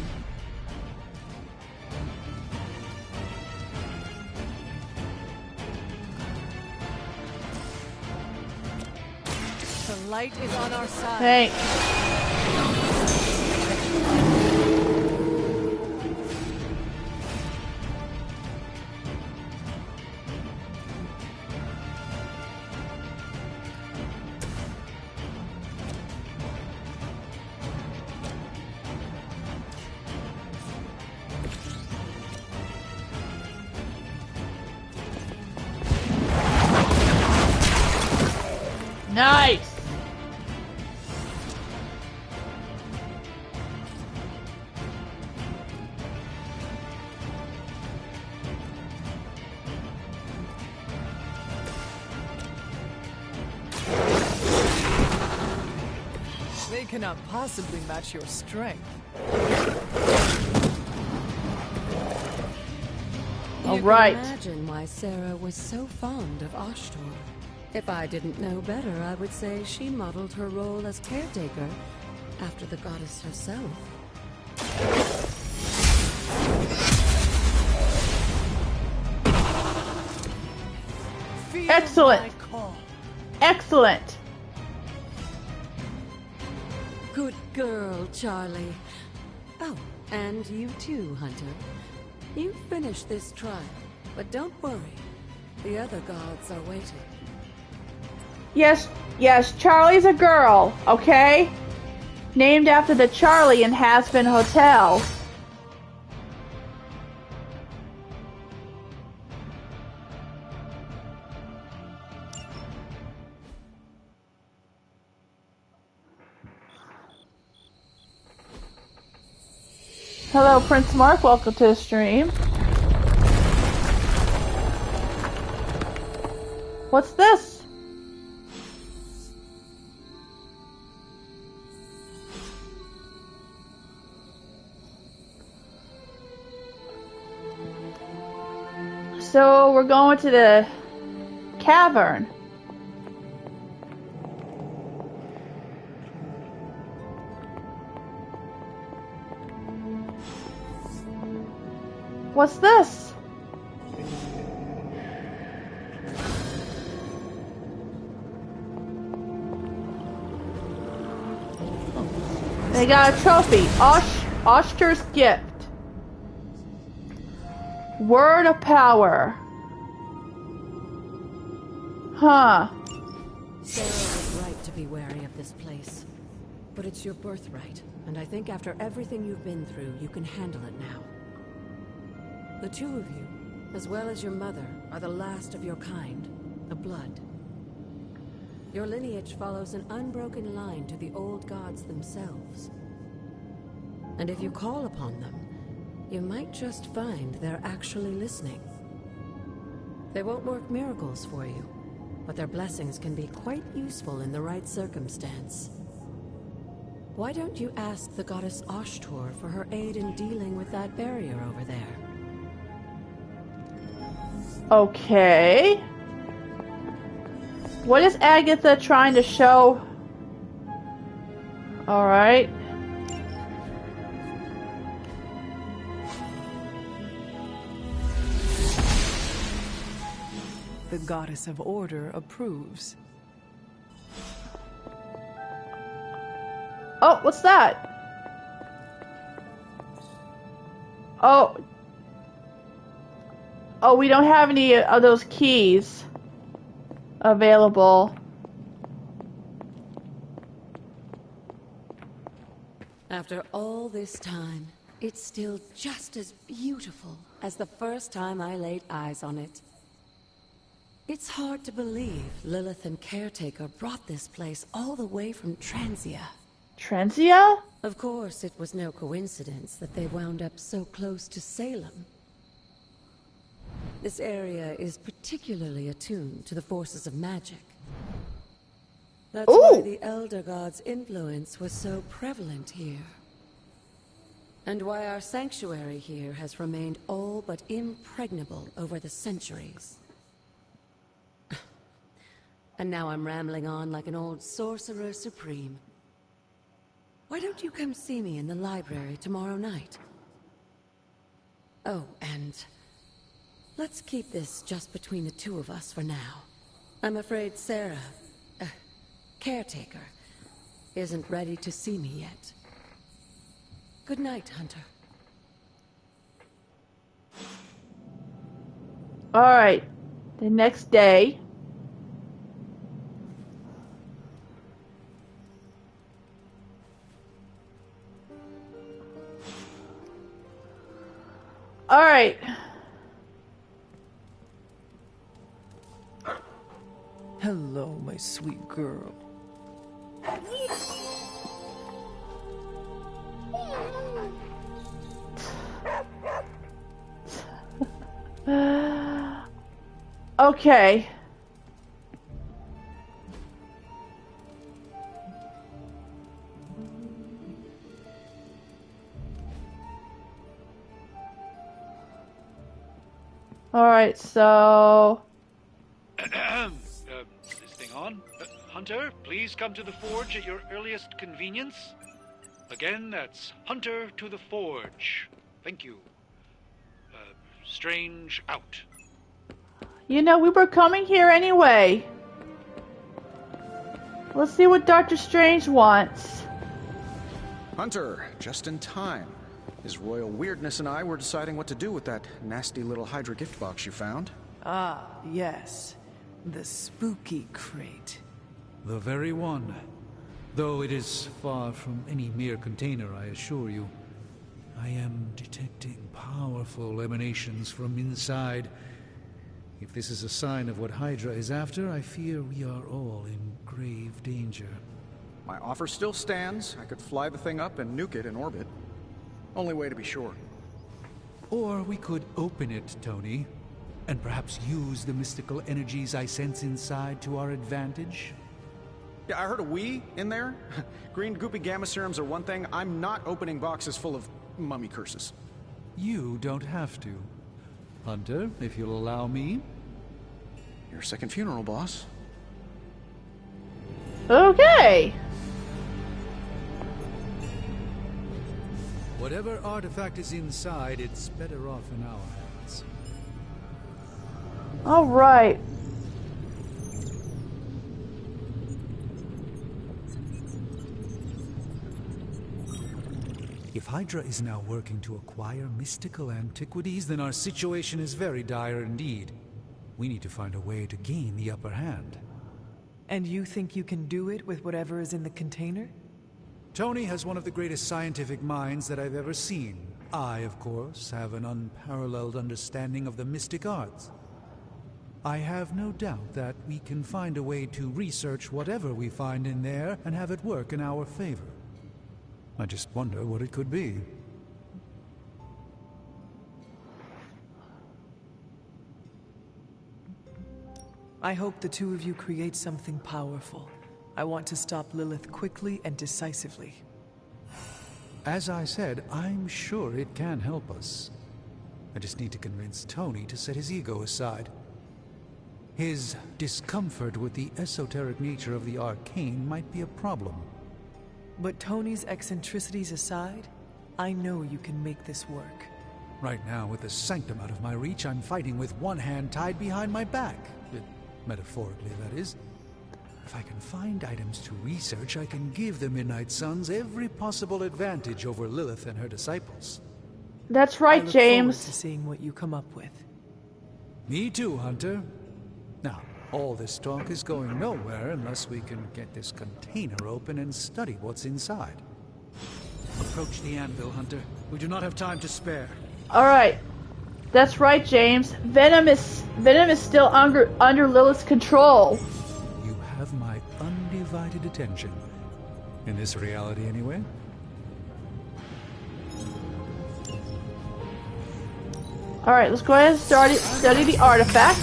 The light is on our side. Thanks. Nice. They cannot possibly match your strength. All You right. can imagine why Sarah was so fond of Ashtor. If I didn't know better, I would say she modeled her role as caretaker after the goddess herself. Excellent. Excellent. Good girl, Charlie. Oh, and you too, Hunter. You finished this trial, but don't worry. The other gods are waiting. Yes, yes, Charlie's a girl, okay? Named after the Charlie in Hazbin Hotel. Hello, Prince Mark. Welcome to the stream. What's this? So we're going to the cavern. What's this? They got a trophy. Oshter's gift. Word of power. Huh. Sarah was right to be wary of this place. But it's your birthright, and I think after everything you've been through, you can handle it now. The two of you, as well as your mother, are the last of your kind, the Blood. Your lineage follows an unbroken line to the old gods themselves. And if you call upon them, you might just find they're actually listening. They won't work miracles for you, but their blessings can be quite useful in the right circumstance. Why don't you ask the goddess Ashtor for her aid in dealing with that barrier over there? Okay. What is Agatha trying to show? Alright. The goddess of order approves. Oh, what's that? Oh. Oh, we don't have any of those keys available. After all this time, it's still just as beautiful as the first time I laid eyes on it. It's hard to believe Lilith and Caretaker brought this place all the way from Transia. Transia? Of course, it was no coincidence that they wound up so close to Salem. This area is particularly attuned to the forces of magic. That's why the Elder God's influence was so prevalent here. And why our sanctuary here has remained all but impregnable over the centuries. And now I'm rambling on like an old sorcerer supreme. Why don't you come see me in the library tomorrow night? Oh, and let's keep this just between the two of us for now. I'm afraid Sarah, caretaker, isn't ready to see me yet. Good night, Hunter. Alright. The next day. Alright. Hello, my sweet girl. Okay. Alright, so... Is this thing on? Hunter, please come to the forge at your earliest convenience. Again, that's Hunter to the forge. Thank you. Strange out. You know, we were coming here anyway. Let's see what Dr. Strange wants. Hunter, just in time. His royal weirdness and I were deciding what to do with that nasty little Hydra gift box you found. Ah, yes. The spooky crate. The very one. Though it is far from any mere container, I assure you. I am detecting powerful emanations from inside. If this is a sign of what Hydra is after, I fear we are all in grave danger. My offer still stands. I could fly the thing up and nuke it in orbit. Only way to be sure. Or we could open it, Tony, and perhaps use the mystical energies I sense inside to our advantage. Yeah, I heard a "we" in there. Green goopy gamma serums are one thing. I'm not opening boxes full of mummy curses. You don't have to. Hunter, if you'll allow me. Your second funeral, boss. Okay. Whatever artifact is inside, it's better off in our hands. All right. If Hydra is now working to acquire mystical antiquities, then our situation is very dire indeed. We need to find a way to gain the upper hand. And you think you can do it with whatever is in the container? Tony has one of the greatest scientific minds that I've ever seen. I, of course, have an unparalleled understanding of the mystic arts. I have no doubt that we can find a way to research whatever we find in there and have it work in our favor. I just wonder what it could be. I hope the two of you create something powerful. I want to stop Lilith quickly and decisively. As I said, I'm sure it can help us. I just need to convince Tony to set his ego aside. His discomfort with the esoteric nature of the arcane might be a problem. But Tony's eccentricities aside, I know you can make this work. Right now, with the sanctum out of my reach, I'm fighting with one hand tied behind my back. Metaphorically, that is. If I can find items to research, I can give the Midnight Suns every possible advantage over Lilith and her disciples. That's right, I look James. forward to seeing what you come up with. Me too, Hunter. Now, all this talk is going nowhere unless we can get this container open and study what's inside. Approach the anvil, Hunter. We do not have time to spare. Alright. That's right, James. Venom is still under Lilith's control. You have my undivided attention. In this reality, anyway. Alright, let's go ahead and study the artifact.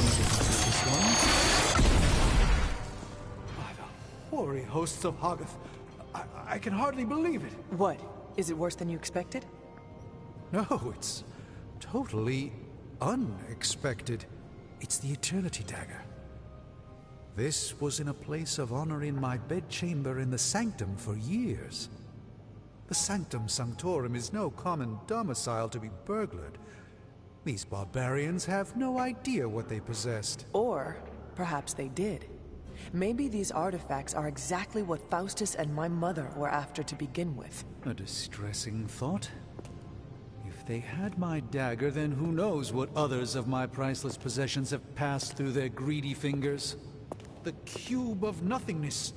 Hoary hosts of Hoggoth. I can hardly believe it. What? Is it worse than you expected? No, it's totally unexpected. It's the Eternity Dagger. This was in a place of honor in my bedchamber in the sanctum for years. The Sanctum Sanctorum is no common domicile to be burglared. These barbarians have no idea what they possessed. Or perhaps they did. Maybe these artifacts are exactly what Faustus and my mother were after to begin with. A distressing thought. If they had my dagger, then who knows what others of my priceless possessions have passed through their greedy fingers. The cube of nothingness.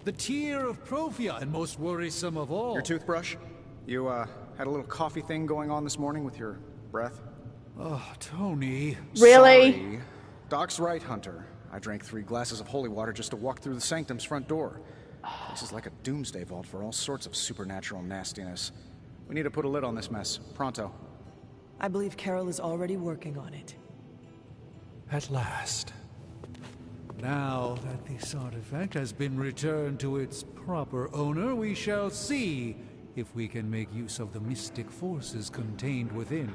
The tear of Profia, and most worrisome of all. Your toothbrush? You, had a little coffee thing going on this morning with your breath? Oh, Tony. Really? Sorry. Doc's right, Hunter. I drank 3 glasses of holy water just to walk through the Sanctum's front door. This is like a doomsday vault for all sorts of supernatural nastiness. We need to put a lid on this mess. Pronto. I believe Carol is already working on it. At last. Now that this artifact has been returned to its proper owner, we shall see if we can make use of the mystic forces contained within.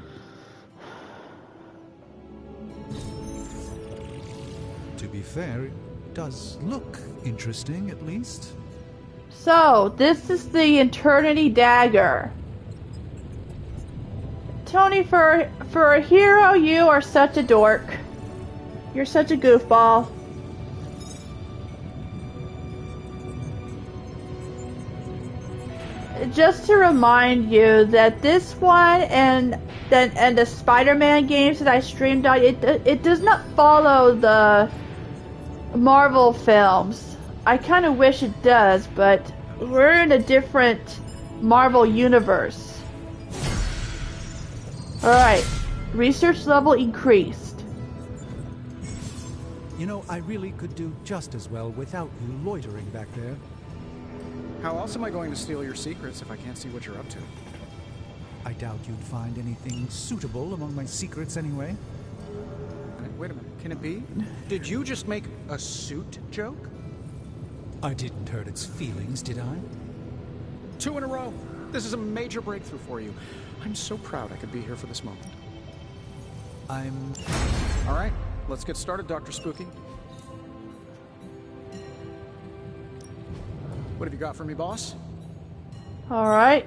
To be fair, it does look interesting, at least. So, this is the Eternity Dagger. Tony, for a hero, you are such a dork. You're such a goofball. Just to remind you that this one and the Spider-Man games that I streamed on, it does not follow the Marvel films. I kind of wish it does, but we're in a different Marvel universe. Alright, research level increased. You know, I really could do just as well without you loitering back there. How else am I going to steal your secrets if I can't see what you're up to? I doubt you'd find anything suitable among my secrets anyway. Wait a minute, can it be? Did you just make a suit joke? I didn't hurt its feelings, did I? 2 in a row. This is a major breakthrough for you. I'm so proud I could be here for this moment. All right, let's get started, Dr. Spooky. What have you got for me, boss? Alright.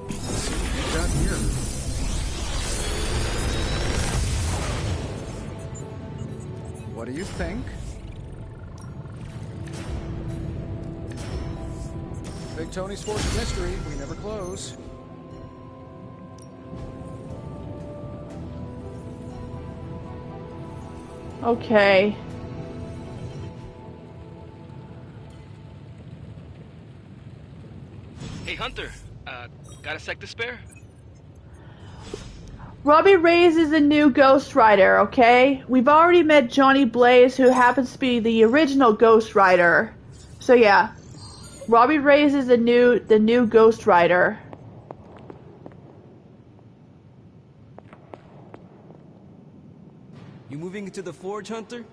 What's got here? What do you think? Big Tony's Force of Mystery. We never close. Okay. Hey, Hunter. Got a sec to spare? Robbie Reyes is the new Ghost Rider, okay? We've already met Johnny Blaze, who happens to be the original Ghost Rider. So yeah, Robbie Reyes is the new Ghost Rider. You moving into the Forge, Hunter?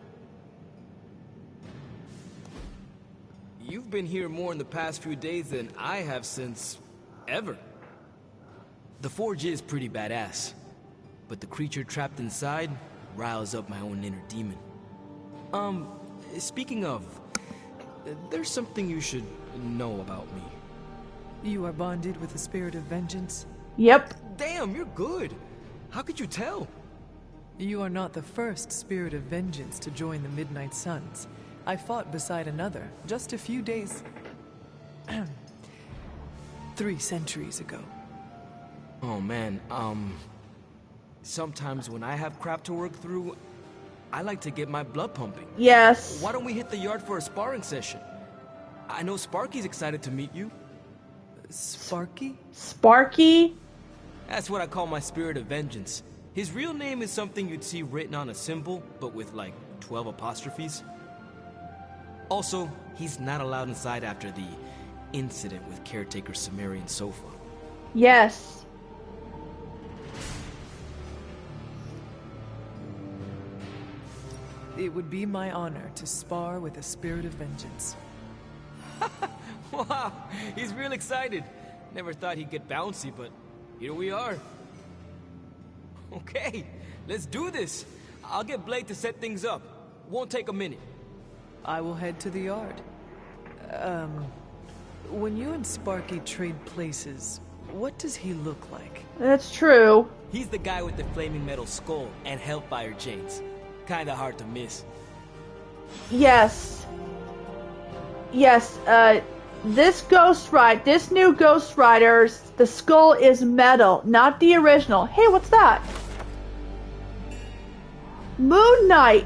You've been here more in the past few days than I have since... ever. The Forge is pretty badass, but the creature trapped inside riles up my own inner demon. Speaking of, there's something you should know about me. You are bonded with the spirit of vengeance? Yep. Damn, you're good. How could you tell? You are not the first spirit of vengeance to join the Midnight Suns. I fought beside another just a few days... 3 centuries ago. Oh man, sometimes when I have crap to work through, I like to get my blood pumping. Yes. Why don't we hit the yard for a sparring session? I know Sparky's excited to meet you. Sparky? Sparky? That's what I call my spirit of vengeance. His real name is something you'd see written on a symbol, but with like 12 apostrophes. Also, he's not allowed inside after the incident with caretaker Sumerian Sofa. Yes. It would be my honor to spar with a spirit of vengeance. Wow, he's real excited. Never thought he'd get bouncy, but here we are. Okay, let's do this. I'll get Blake to set things up. Won't take a minute. I will head to the yard. When you and Sparky trade places, what does he look like? That's true. He's the guy with the flaming metal skull and hellfire chains. Kinda hard to miss. Yes. Yes, this new Ghost Rider, the skull is metal, not the original. Hey, what's that? Moon Knight.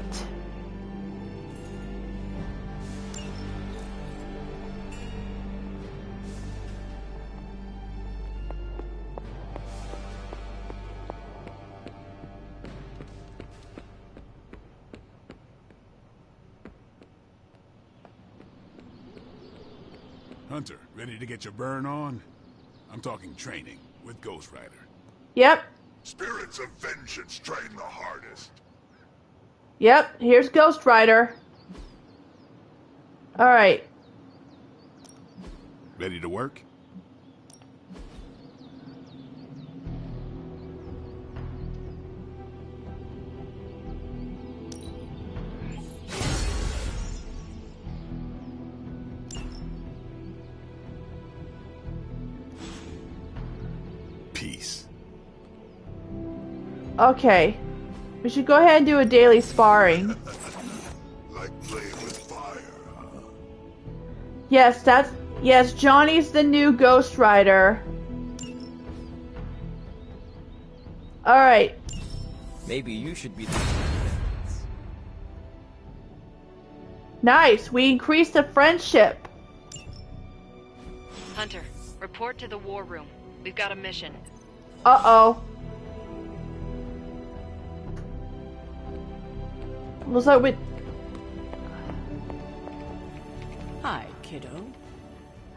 Hunter, ready to get your burn on? I'm talking training with Ghost Rider. Yep. Spirits of vengeance train the hardest. Yep, here's Ghost Rider. Alright. Ready to work? Peace. Okay. We should go ahead and do a daily sparring. Like playing with fire, huh? Yes, Johnny's the new Ghost Rider. Alright. Maybe you should be the... Nice, we increased the friendship. Hunter, report to the war room. We've got a mission. Uh-oh. Looks like we... Hi, kiddo.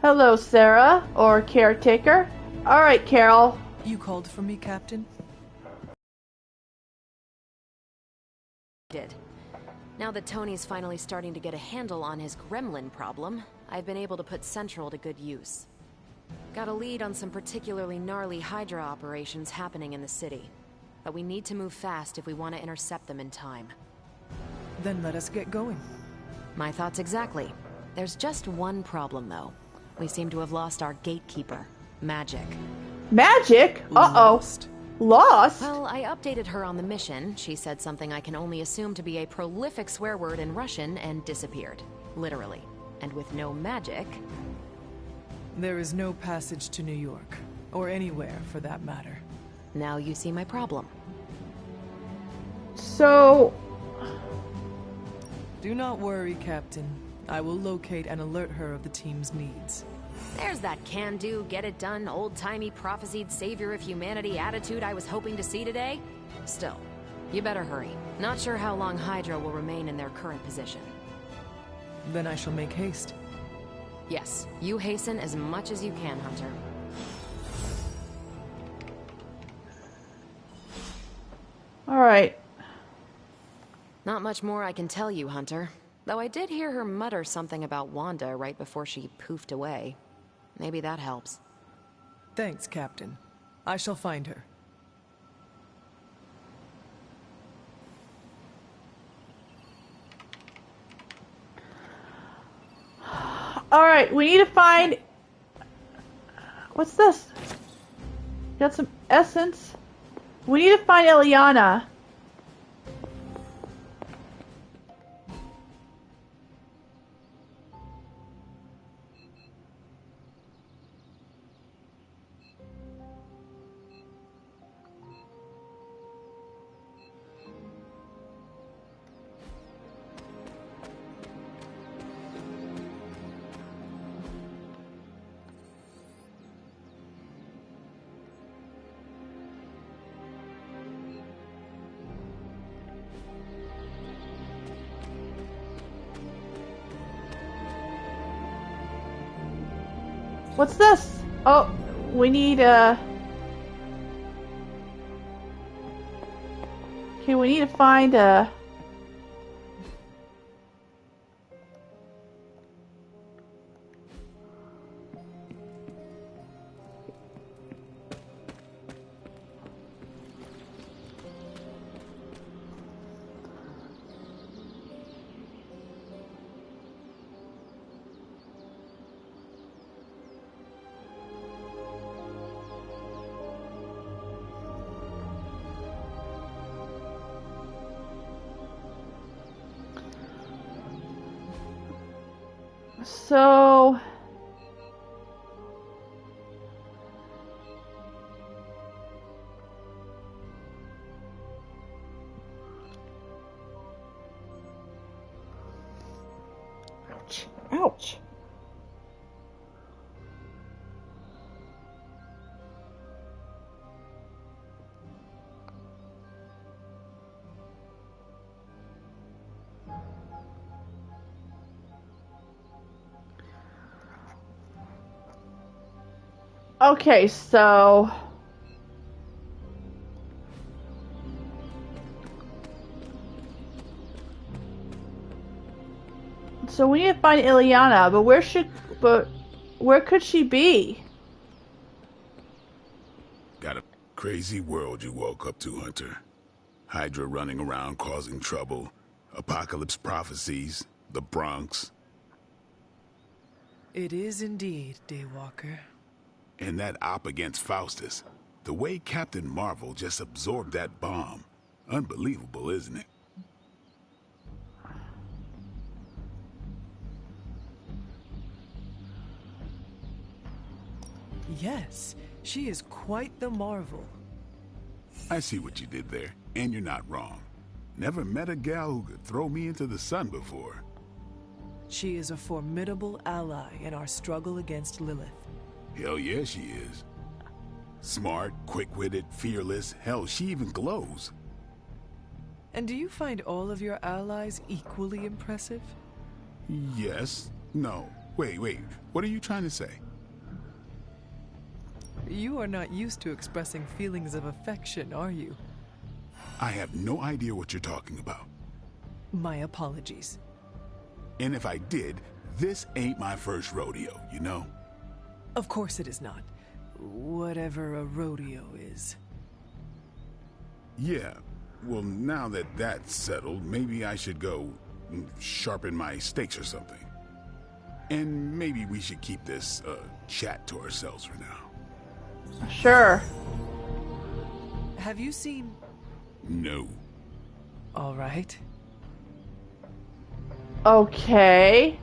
Hello, Sarah, or caretaker. Alright, Carol. You called for me, Captain? Did. Now that Tony's finally starting to get a handle on his gremlin problem, I've been able to put Central to good use. Got a lead on some particularly gnarly Hydra operations happening in the city. But we need to move fast if we want to intercept them in time. Then let us get going. My thoughts exactly. There's just one problem, though. We seem to have lost our gatekeeper, Magic. Magic? Uh-oh. Lost? Well, I updated her on the mission. She said something I can only assume to be a prolific swear word in Russian and disappeared. Literally. And with no magic... There is no passage to New York. Or anywhere, for that matter. Now you see my problem. So... Do not worry, Captain. I will locate and alert her of the team's needs. There's that can-do, get-it-done, old-timey prophesied savior of humanity attitude I was hoping to see today. Still, you better hurry. Not sure how long Hydra will remain in their current position. Then I shall make haste. Yes, you hasten as much as you can, Hunter. Alright. Not much more I can tell you, Hunter. Though I did hear her mutter something about Wanda right before she poofed away. Maybe that helps. Thanks, Captain. I shall find her. Alright, we need to find... What's this? Got some essence. We need to find Eliana. What's this? Oh, we need okay, we need to find So... Ouch. Ouch. Okay, so... So we need to find Ileana, but where could she be? Got a crazy world you woke up to, Hunter. Hydra running around causing trouble, apocalypse prophecies, the Bronx. It is indeed, Daywalker. And that op against Faustus. The way Captain Marvel just absorbed that bomb. Unbelievable, isn't it? Yes, she is quite the marvel. I see what you did there, and you're not wrong. Never met a gal who could throw me into the sun before. She is a formidable ally in our struggle against Lilith. Hell yeah, she is. Smart, quick-witted, fearless. Hell, she even glows. And do you find all of your allies equally impressive? Yes. No. Wait. What are you trying to say? You are not used to expressing feelings of affection, are you? I have no idea what you're talking about. My apologies. And if I did, this ain't my first rodeo, you know? Of course it is not. Whatever a rodeo is. Yeah. Well, now that that's settled, maybe I should go sharpen my stakes or something. And maybe we should keep this chat to ourselves for now. Sure. Have you seen... No. All right. Okay.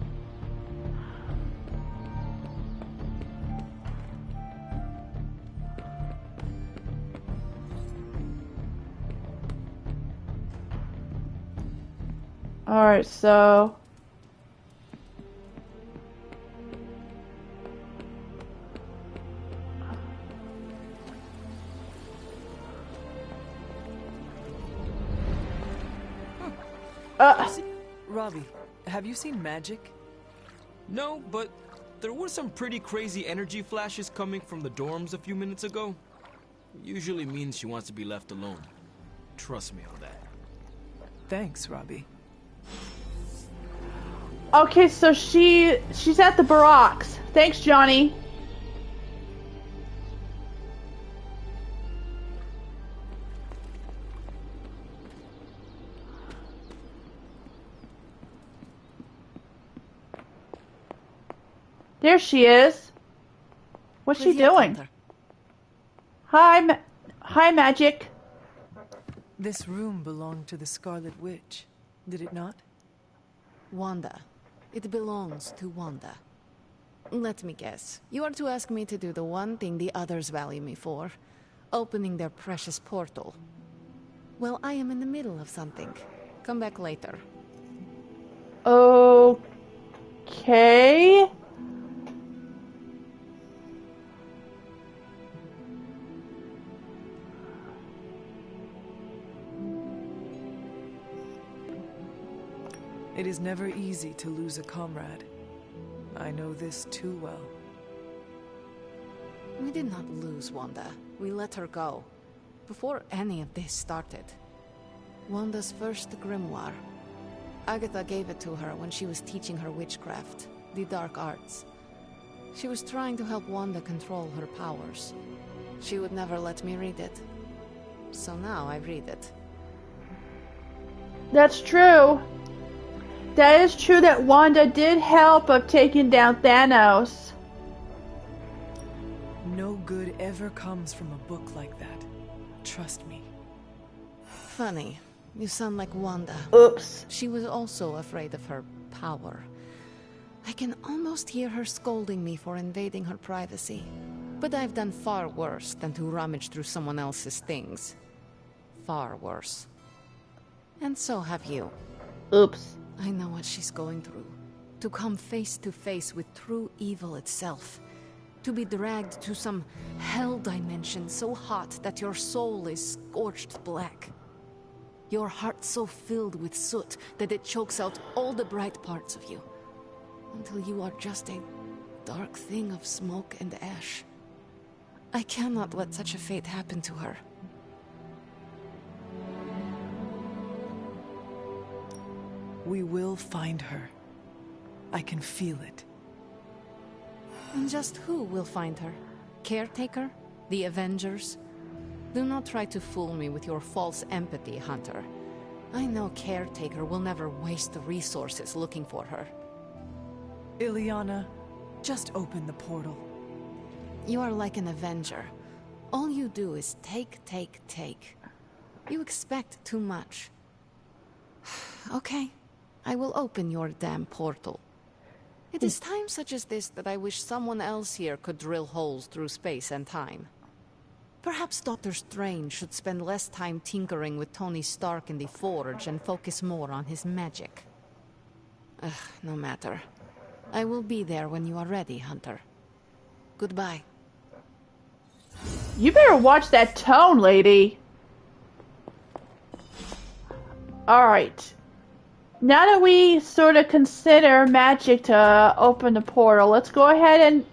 Alright, so... Robbie, have you seen magic? No, but there were some pretty crazy energy flashes coming from the dorms a few minutes ago. Usually means she wants to be left alone. Trust me on that. Thanks, Robbie. Okay, so she's at the barracks. Thanks, Johnny. There she is. What's she doing? Hi, Magic. This room belonged to the Scarlet Witch, did it not? Wanda. It belongs to Wanda. Let me guess. You are to ask me to do the one thing the others value me for. Opening their precious portal. Well, I am in the middle of something. Come back later. Okay. It is never easy to lose a comrade. I know this too well. We did not lose Wanda. We let her go. Before any of this started. Wanda's first grimoire. Agatha gave it to her when she was teaching her witchcraft, the dark arts. She was trying to help Wanda control her powers. She would never let me read it. So now I read it. That's true. That is true that Wanda did help of taking down Thanos. No good ever comes from a book like that. Trust me. Funny. You sound like Wanda. Oops. She was also afraid of her power. I can almost hear her scolding me for invading her privacy. But I've done far worse than to rummage through someone else's things. Far worse. And so have you. Oops. I know what she's going through. To come face to face with true evil itself. To be dragged to some hell dimension so hot that your soul is scorched black. Your heart so filled with soot that it chokes out all the bright parts of you. Until you are just a dark thing of smoke and ash. I cannot let such a fate happen to her. We will find her. I can feel it. And just who will find her? Caretaker? The Avengers? Do not try to fool me with your false empathy, Hunter. I know Caretaker will never waste the resources looking for her. Ileana, just open the portal. You are like an Avenger. All you do is take. You expect too much. Okay, I will open your damn portal. It is times such as this that I wish someone else here could drill holes through space and time. Perhaps Doctor Strange should spend less time tinkering with Tony Stark in the Forge and focus more on his magic. No matter. I will be there when you are ready, Hunter. Goodbye. You better watch that tone, lady. Alright. Now that we sort of consider magic to open the portal, let's go ahead and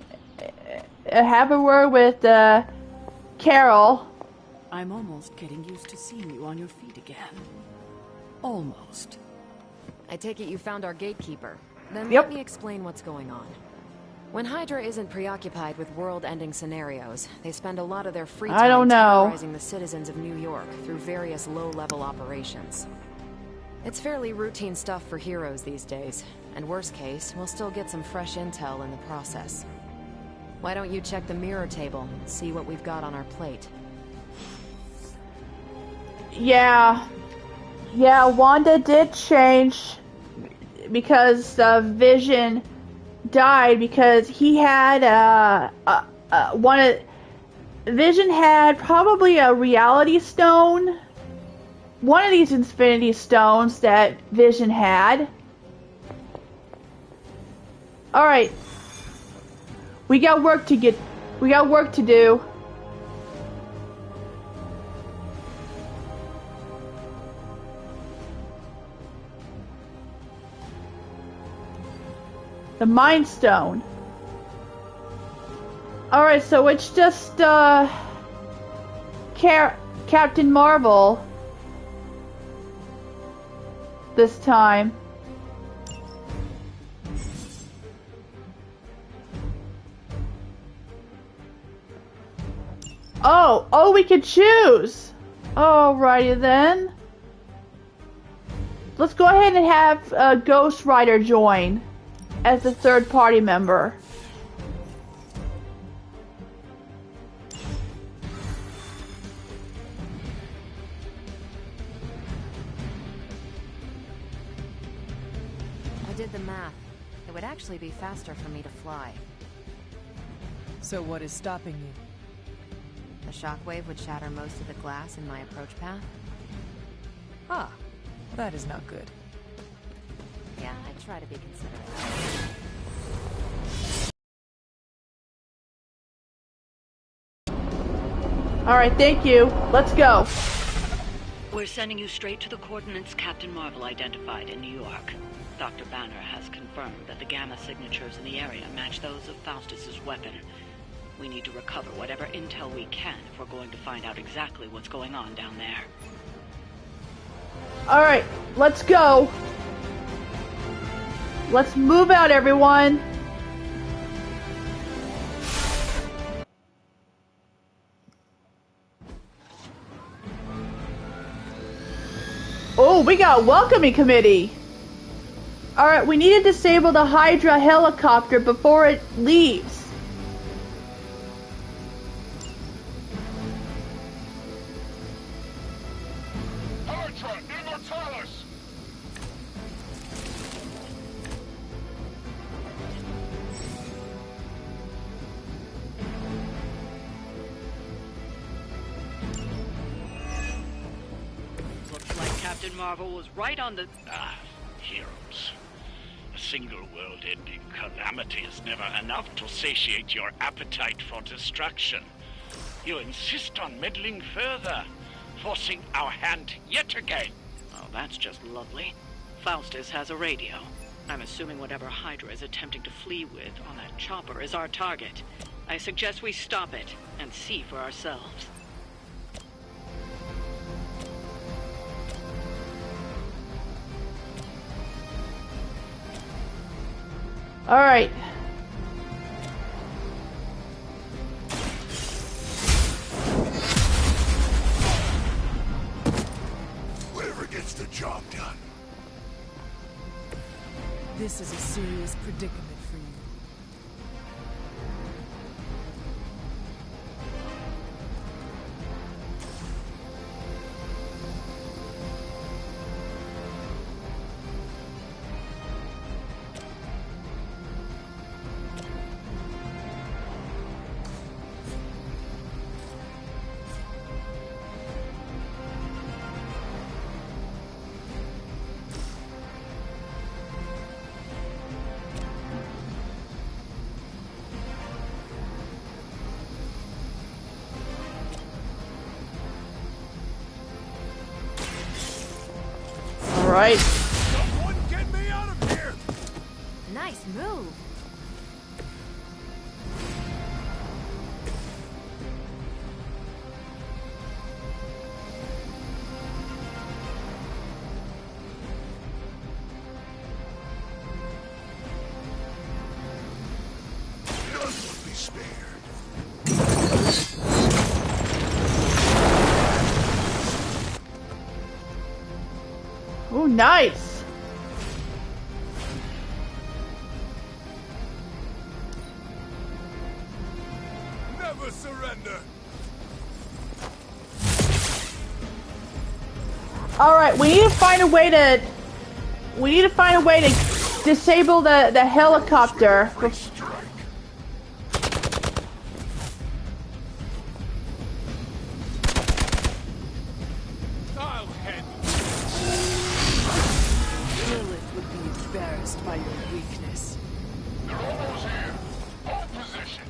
have a word with Carol. I'm almost getting used to seeing you on your feet again. Almost. I take it you found our gatekeeper. Then Yep. let me explain what's going on. When Hydra isn't preoccupied with world-ending scenarios, they spend a lot of their free time I don't know. terrorizing the citizens of New York through various low-level operations. It's fairly routine stuff for heroes these days, and worst case, we'll still get some fresh intel in the process. Why don't you check the mirror table and see what we've got on our plate? Yeah, Wanda did change because Vision died because he had Vision had probably a reality stone. One of these Infinity Stones that Vision had. Alright. We got work to do. The Mind Stone. Alright, so it's just Captain Marvel this time. Oh, we could choose. Alrighty then. Let's go ahead and have Ghost Rider join as a third party member. I did the math. It would actually be faster for me to fly. So what is stopping you? The shockwave would shatter most of the glass in my approach path. Ah, that is not good. Yeah, I try to be considerate. Alright, thank you. Let's go. We're sending you straight to the coordinates Captain Marvel identified in New York. Dr. Banner has confirmed that the gamma signatures in the area match those of Faustus's weapon. We need to recover whatever intel we can if we're going to find out exactly what's going on down there. Alright, let's go. Let's move out, everyone. Oh, we got a welcoming committee. Alright, we need to disable the Hydra helicopter before it leaves. Captain Marvel was right on the... Heroes. A single world-ending calamity is never enough to satiate your appetite for destruction. You insist on meddling further, forcing our hand yet again. Oh, that's just lovely. Faustus has a radio. I'm assuming whatever Hydra is attempting to flee with on that chopper is our target. I suggest we stop it and see for ourselves. All right. Whatever gets the job done. This is a serious predicament for you. All right. Someone get me out of here! Nice move. None will be spared. Oh, nice. Never surrender. All right, we need to find a way to. We need to find a way to disable the helicopter. I'll head. Lilith would be embarrassed by your weakness. They're almost here. Hold position.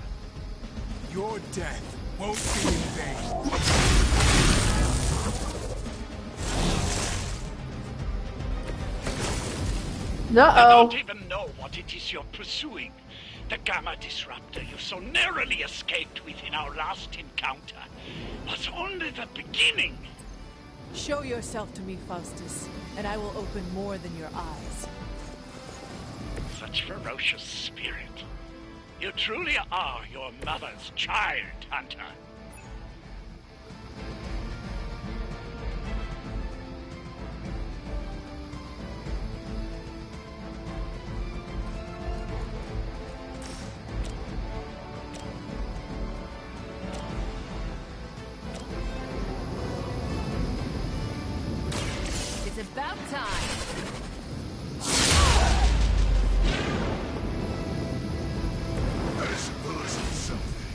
Your death won't be in vain. I Uh-oh. don't even know what it is you're pursuing. The Gamma Disruptor you so narrowly escaped with in our last encounter was only the beginning. Show yourself to me, Faustus, and I will open more than your eyes. Such ferocious spirit. You truly are your mother's child, Hunter. It's about time. I suppose it's something.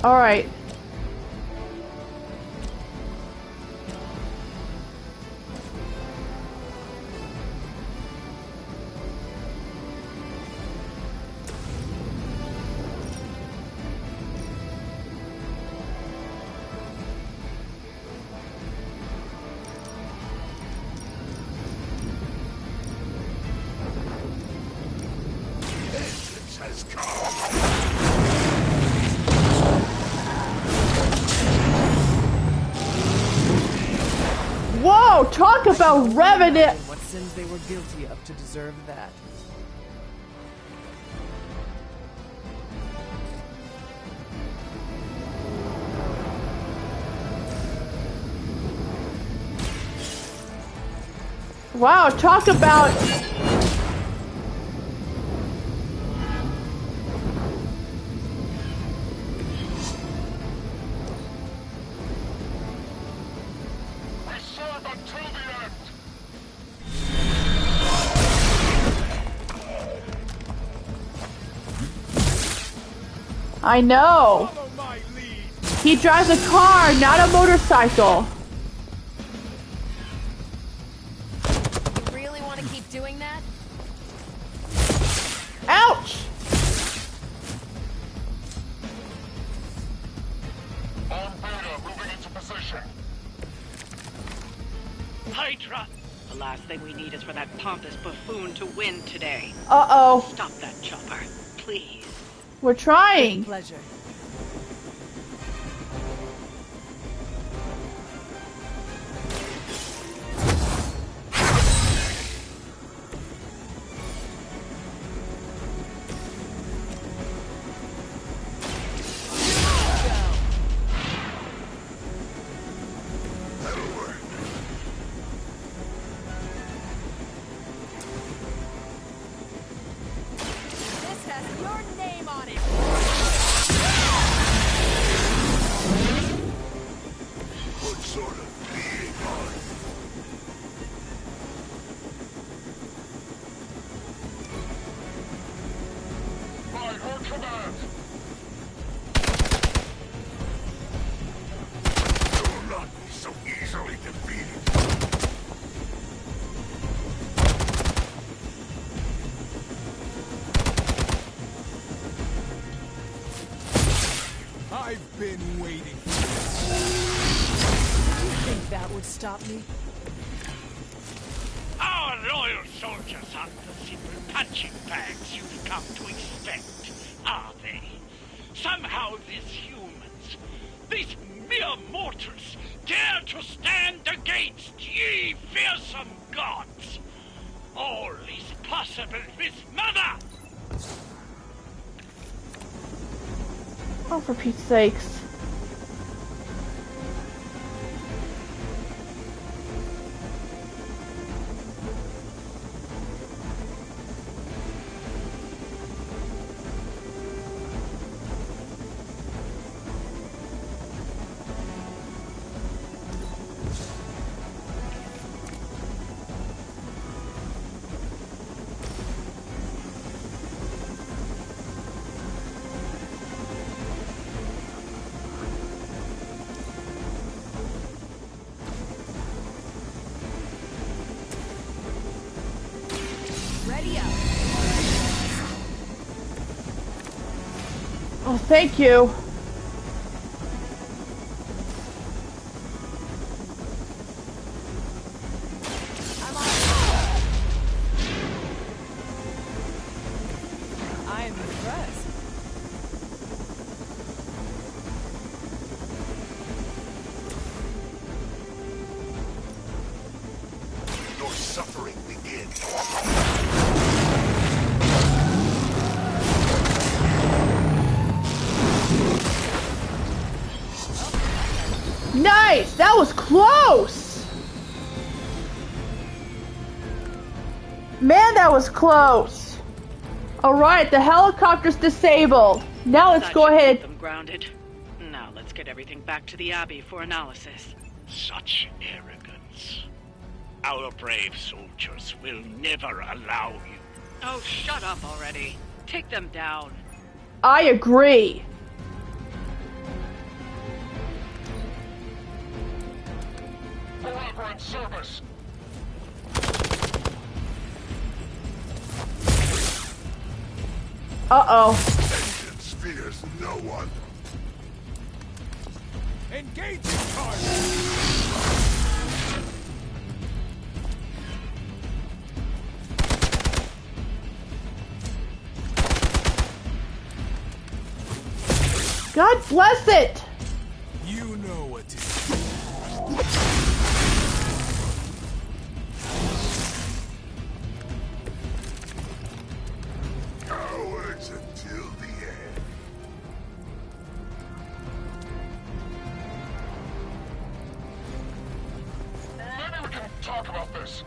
All right. Vengeance has come. Whoa! Talk about Revenant. What sins they were guilty of to deserve that. Wow! Talk about. We serve until the end. I know. He drives a car, not a motorcycle. You really want to keep doing that? Ouch! On Beta, moving into position. Hydra! The last thing we need is for that pompous buffoon to win today. Uh-oh. Stop that chopper, please. We're trying. With pleasure. I've been waiting. You think that would stop me? Our loyal soldiers aren't the simple punching bags you've come to expect, are they? Somehow these humans, these mere mortals, dare to stand against ye fearsome gods. All is possible with Mother! Oh, for Pete's sakes. Oh, thank you. I am impressed. Your suffering begins. Nice! That was close! Man, that was close! Alright, the helicopter's disabled. Now let's go ahead. Keep them grounded. Now let's get everything back to the Abbey for analysis. Such arrogance. Our brave soldiers will never allow you. Oh, shut up already. Take them down. I agree. Elaborate service. Uh-oh. Vengeance fears no one. Engaging target. God bless it! You know what to do. Cowards until the end. Maybe we can talk about this.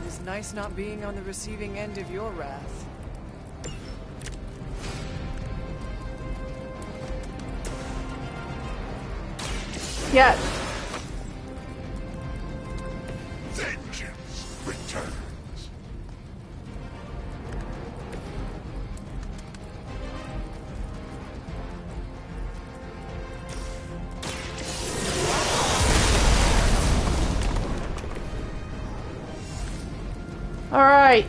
It's nice not being on the receiving end of your wrath. Yes. Vengeance returns. All right.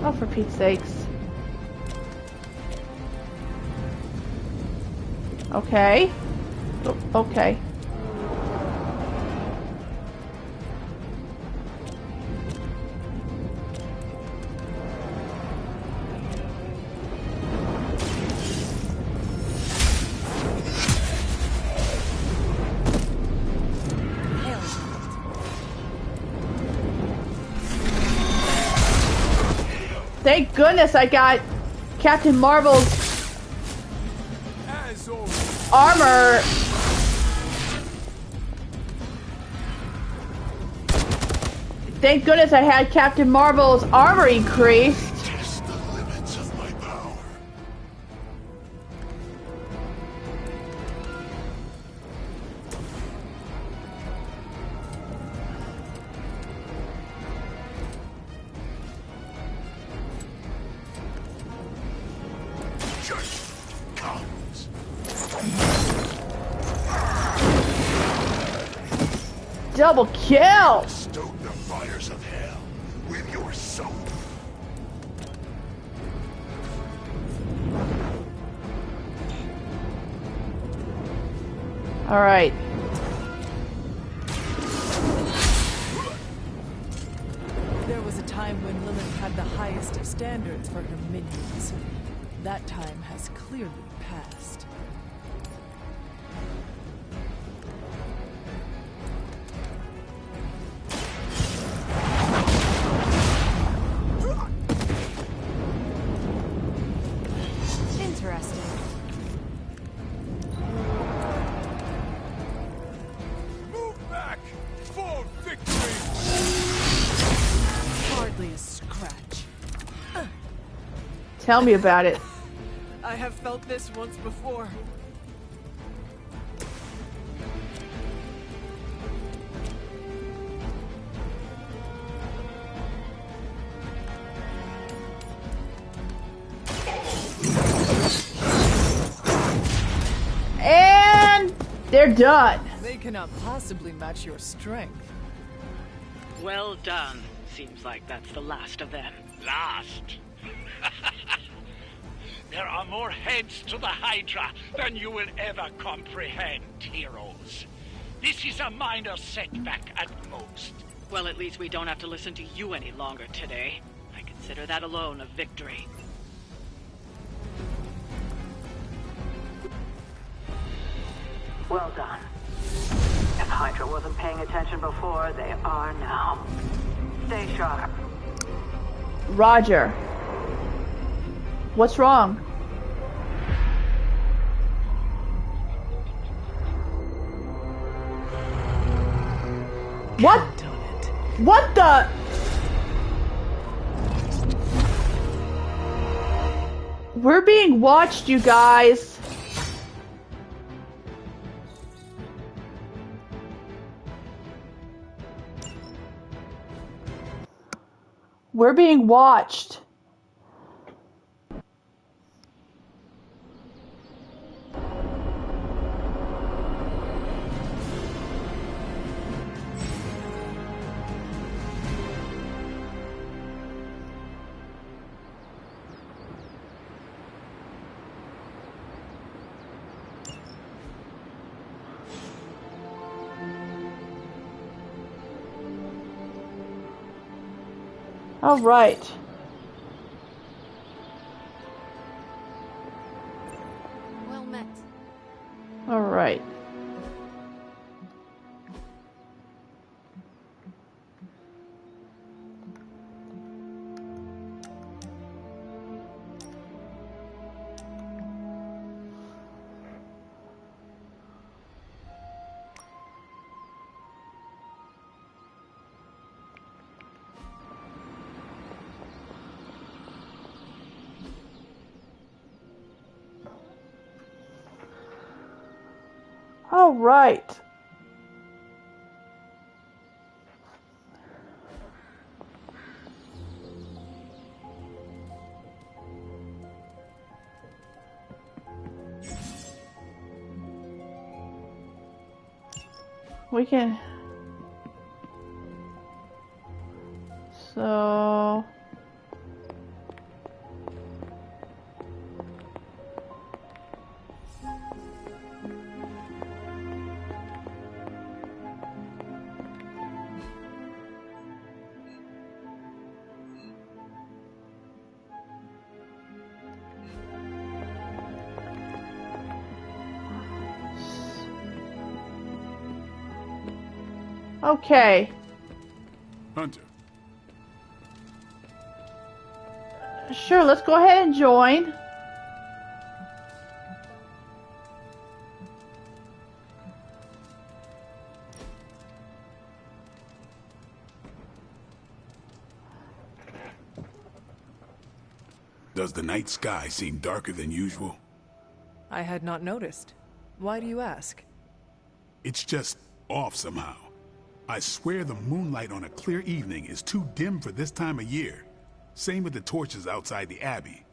Oh, for Pete's sakes. Okay. Okay. Thank goodness I got Captain Marvel's armor. Thank goodness I had Captain Marvel's armor increased. Test the limits of my power. Judgment comes. Double kill! Stoke the fires of hell with your soul. All right. There was a time when Lilith had the highest of standards for her minions. That time has clearly passed. Interesting. Move back for victory. Hardly a scratch. Tell me about it. I have felt this once before. And they're done. They cannot possibly match your strength. Well done. Seems like that's the last of them. Last? There are more heads to the Hydra than you will ever comprehend, heroes. This is a minor setback at most. Well, at least we don't have to listen to you any longer today. I consider that alone a victory. Well done. If Hydra wasn't paying attention before, they are now. Stay sharp. Roger. What's wrong? What? What the? We're being watched, you guys. We're being watched. All right. Well met. All right. All right. We can. So. Okay. Hunter. Sure, let's go ahead and join. Does the night sky seem darker than usual? I had not noticed. Why do you ask? It's just off somehow. I swear the moonlight on a clear evening is too dim for this time of year. Same with the torches outside the Abbey.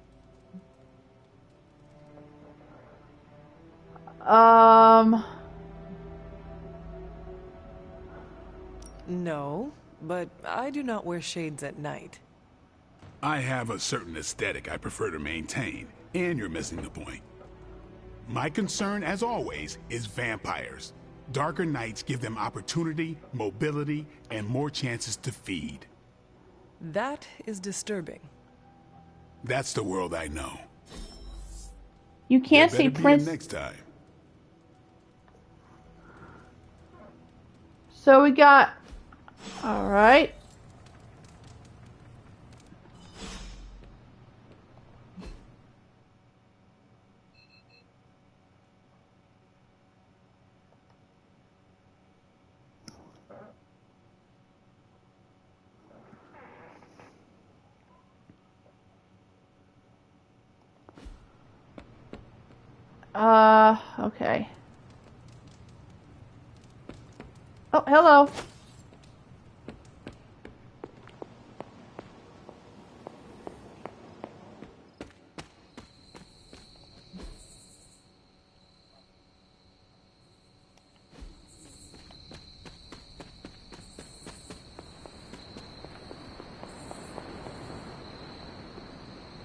No, but I do not wear shades at night. I have a certain aesthetic I prefer to maintain, and you're missing the point. My concern, as always, is vampires. Darker nights give them opportunity, mobility, and more chances to feed. That is disturbing. That's the world I know. You can't There see better be Prince. a next time. So we got. All right. Okay. Oh, hello.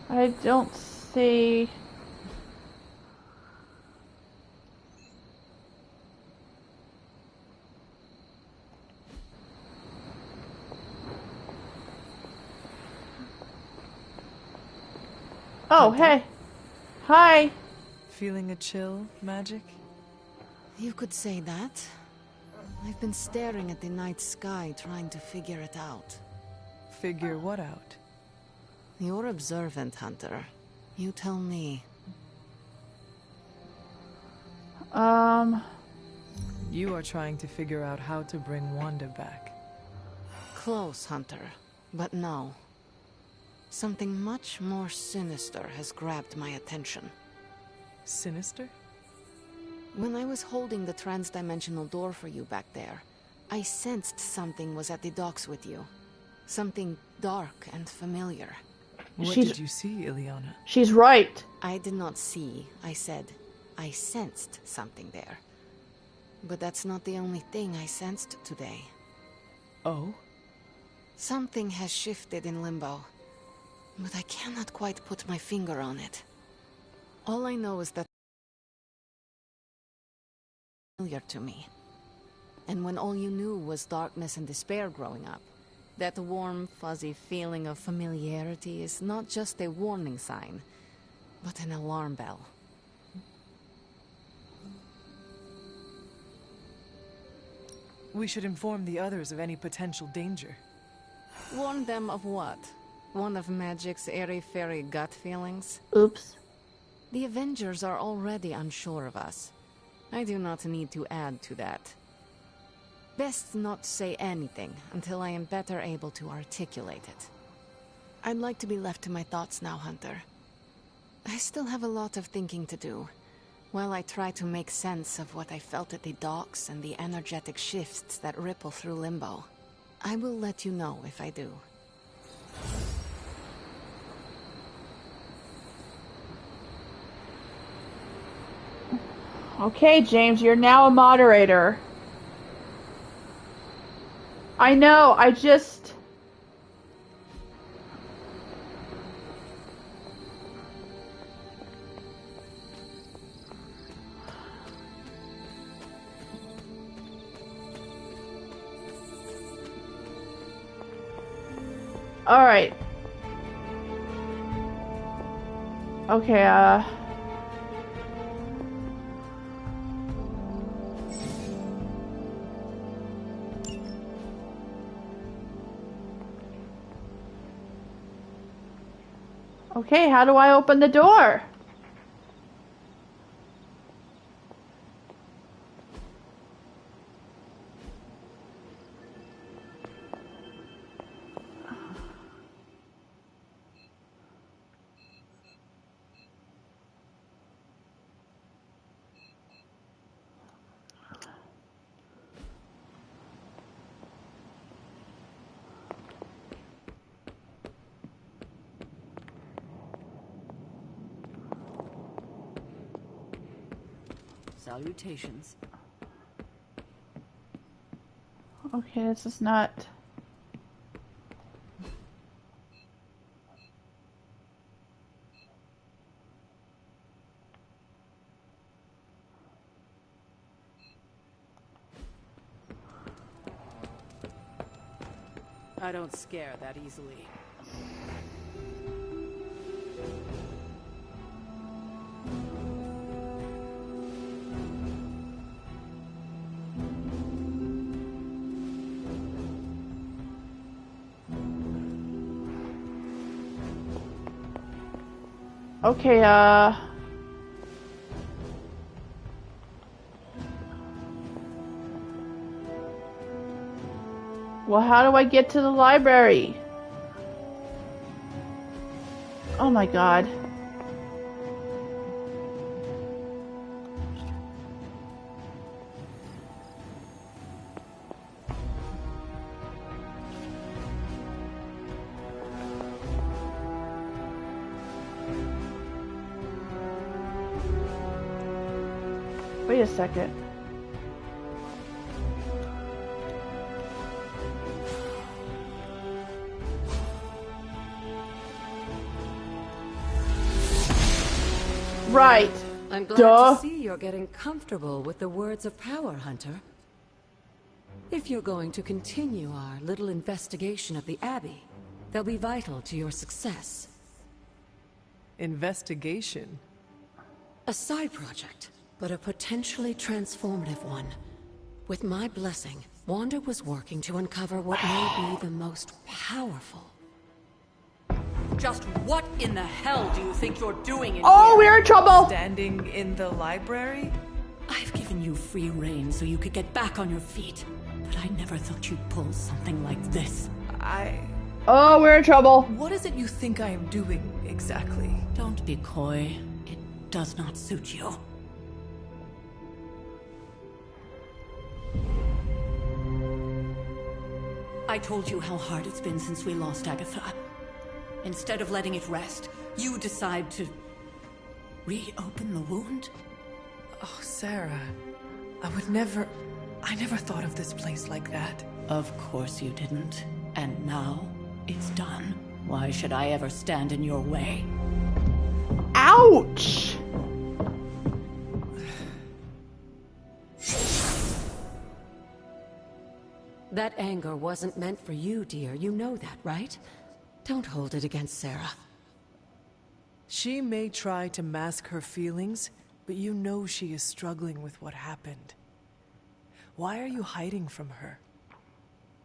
I don't see. Oh, hey. Hi. Feeling a chill, Magic? You could say that. I've been staring at the night sky trying to figure it out. Figure what out? You're observant, Hunter. You tell me. You are trying to figure out how to bring Wanda back. Close, Hunter. But no. Something much more sinister has grabbed my attention. Sinister? When I was holding the trans-dimensional door for you back there, I sensed something was at the docks with you. Something dark and familiar. What did you see, Ileana? She's right. I did not see. I said, I sensed something there. But that's not the only thing I sensed today. Oh? Something has shifted in Limbo. But I cannot quite put my finger on it. All I know is that familiar to me. And when all you knew was darkness and despair growing up, That warm, fuzzy feeling of familiarity is not just a warning sign, but an alarm bell. We should inform the others of any potential danger. Warn them of what? One of Magic's airy-fairy gut feelings? Oops. The Avengers are already unsure of us. I do not need to add to that. Best not say anything until I am better able to articulate it. I'd like to be left to my thoughts now, Hunter. I still have a lot of thinking to do, while I try to make sense of what I felt at the docks and the energetic shifts that ripple through Limbo. I will let you know if I do. Okay, James, you're now a moderator. I know, I just... Alright. Okay, Okay, how do I open the door? Salutations. Okay, this is not... I don't scare that easily. Okay, well, how do I get to the library? Oh my god. Wait a second. Right. I'm glad Duh. to see you're getting comfortable with the words of power, Hunter. If you're going to continue our little investigation of the Abbey, they'll be vital to your success. Investigation? A side project, but a potentially transformative one. With my blessing, Wanda was working to uncover what may be the most powerful. Just what in the hell do you think you're doing in Oh, here? we're in trouble! Standing in the library? I've given you free rein so you could get back on your feet, but I never thought you'd pull something like this. Oh, we're in trouble. What is it you think I am doing, exactly? Don't be coy. It does not suit you. I told you how hard it's been since we lost Agatha. Instead of letting it rest, you decide to reopen the wound? Oh, Sarah. I never thought of this place like that. Of course you didn't. And now, it's done. Why should I ever stand in your way? Ouch! That anger wasn't meant for you, dear. You know that, right? Don't hold it against Sarah. She may try to mask her feelings, but you know she is struggling with what happened. Why are you hiding from her?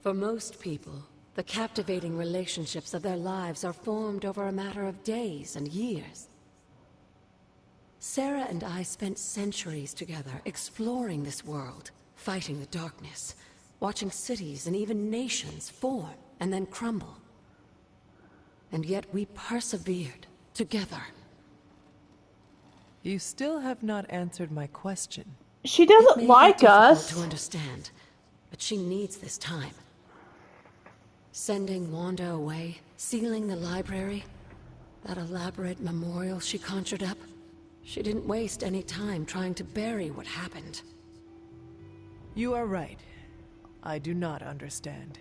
For most people, the captivating relationships of their lives are formed over a matter of days and years. Sarah and I spent centuries together exploring this world, fighting the darkness, watching cities and even nations form and then crumble. And yet we persevered together. You still have not answered my question. She doesn't like us. To understand, but she needs this time. Sending Wanda away, sealing the library, that elaborate memorial she conjured up. She didn't waste any time trying to bury what happened. You are right. I do not understand.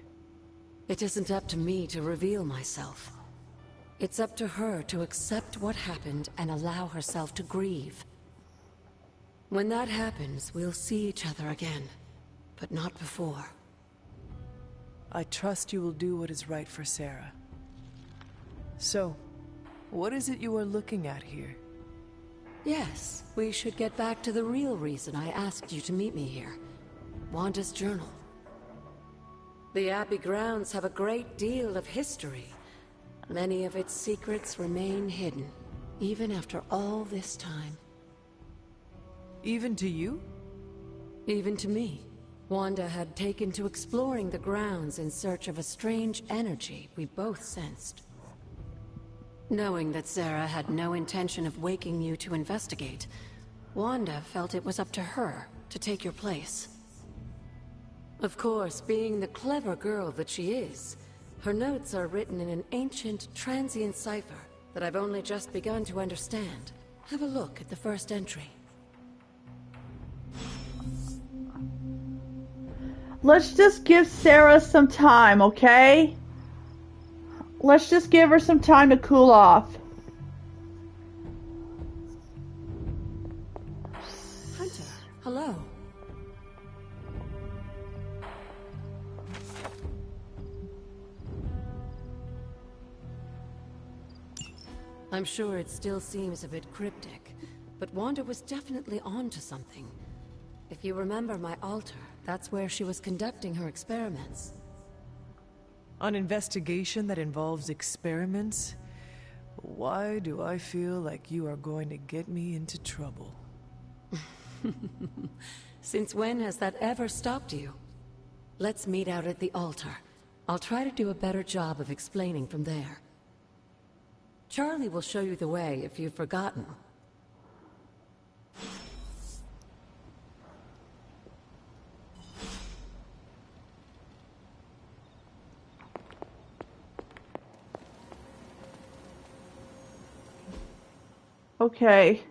It isn't up to me to reveal myself. It's up to her to accept what happened and allow herself to grieve. When that happens, we'll see each other again, but not before. I trust you will do what is right for Sarah. So, what is it you are looking at here? Yes, we should get back to the real reason I asked you to meet me here. Wanda's journal. The Abbey grounds have a great deal of history. Many of its secrets remain hidden, even after all this time. Even to you? Even to me. Wanda had taken to exploring the grounds in search of a strange energy we both sensed. Knowing that Sarah had no intention of waking you to investigate, Wanda felt it was up to her to take your place. Of course, being the clever girl that she is, her notes are written in an ancient, transient cipher that I've only just begun to understand. Have a look at the first entry. Let's just give Sarah some time, okay? Let's just give her some time to cool off. Hunter, hello. I'm sure it still seems a bit cryptic, but Wanda was definitely onto something. If you remember my altar, that's where she was conducting her experiments. An investigation that involves experiments? Why do I feel like you are going to get me into trouble? Since when has that ever stopped you? Let's meet out at the altar. I'll try to do a better job of explaining from there. Charlie will show you the way if you've forgotten. Okay.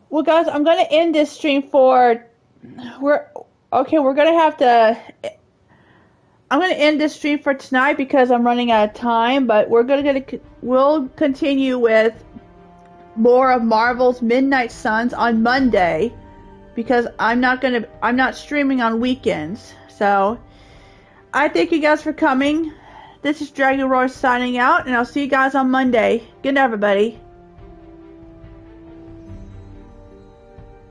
Well, guys, I'm gonna end this stream for. We're gonna have to. I'm gonna end this stream for tonight because I'm running out of time. But we'll continue with more of Marvel's Midnight Suns on Monday because I'm not streaming on weekends. So I thank you guys for coming. This is Dragon Roar signing out, and I'll see you guys on Monday. Good night, everybody.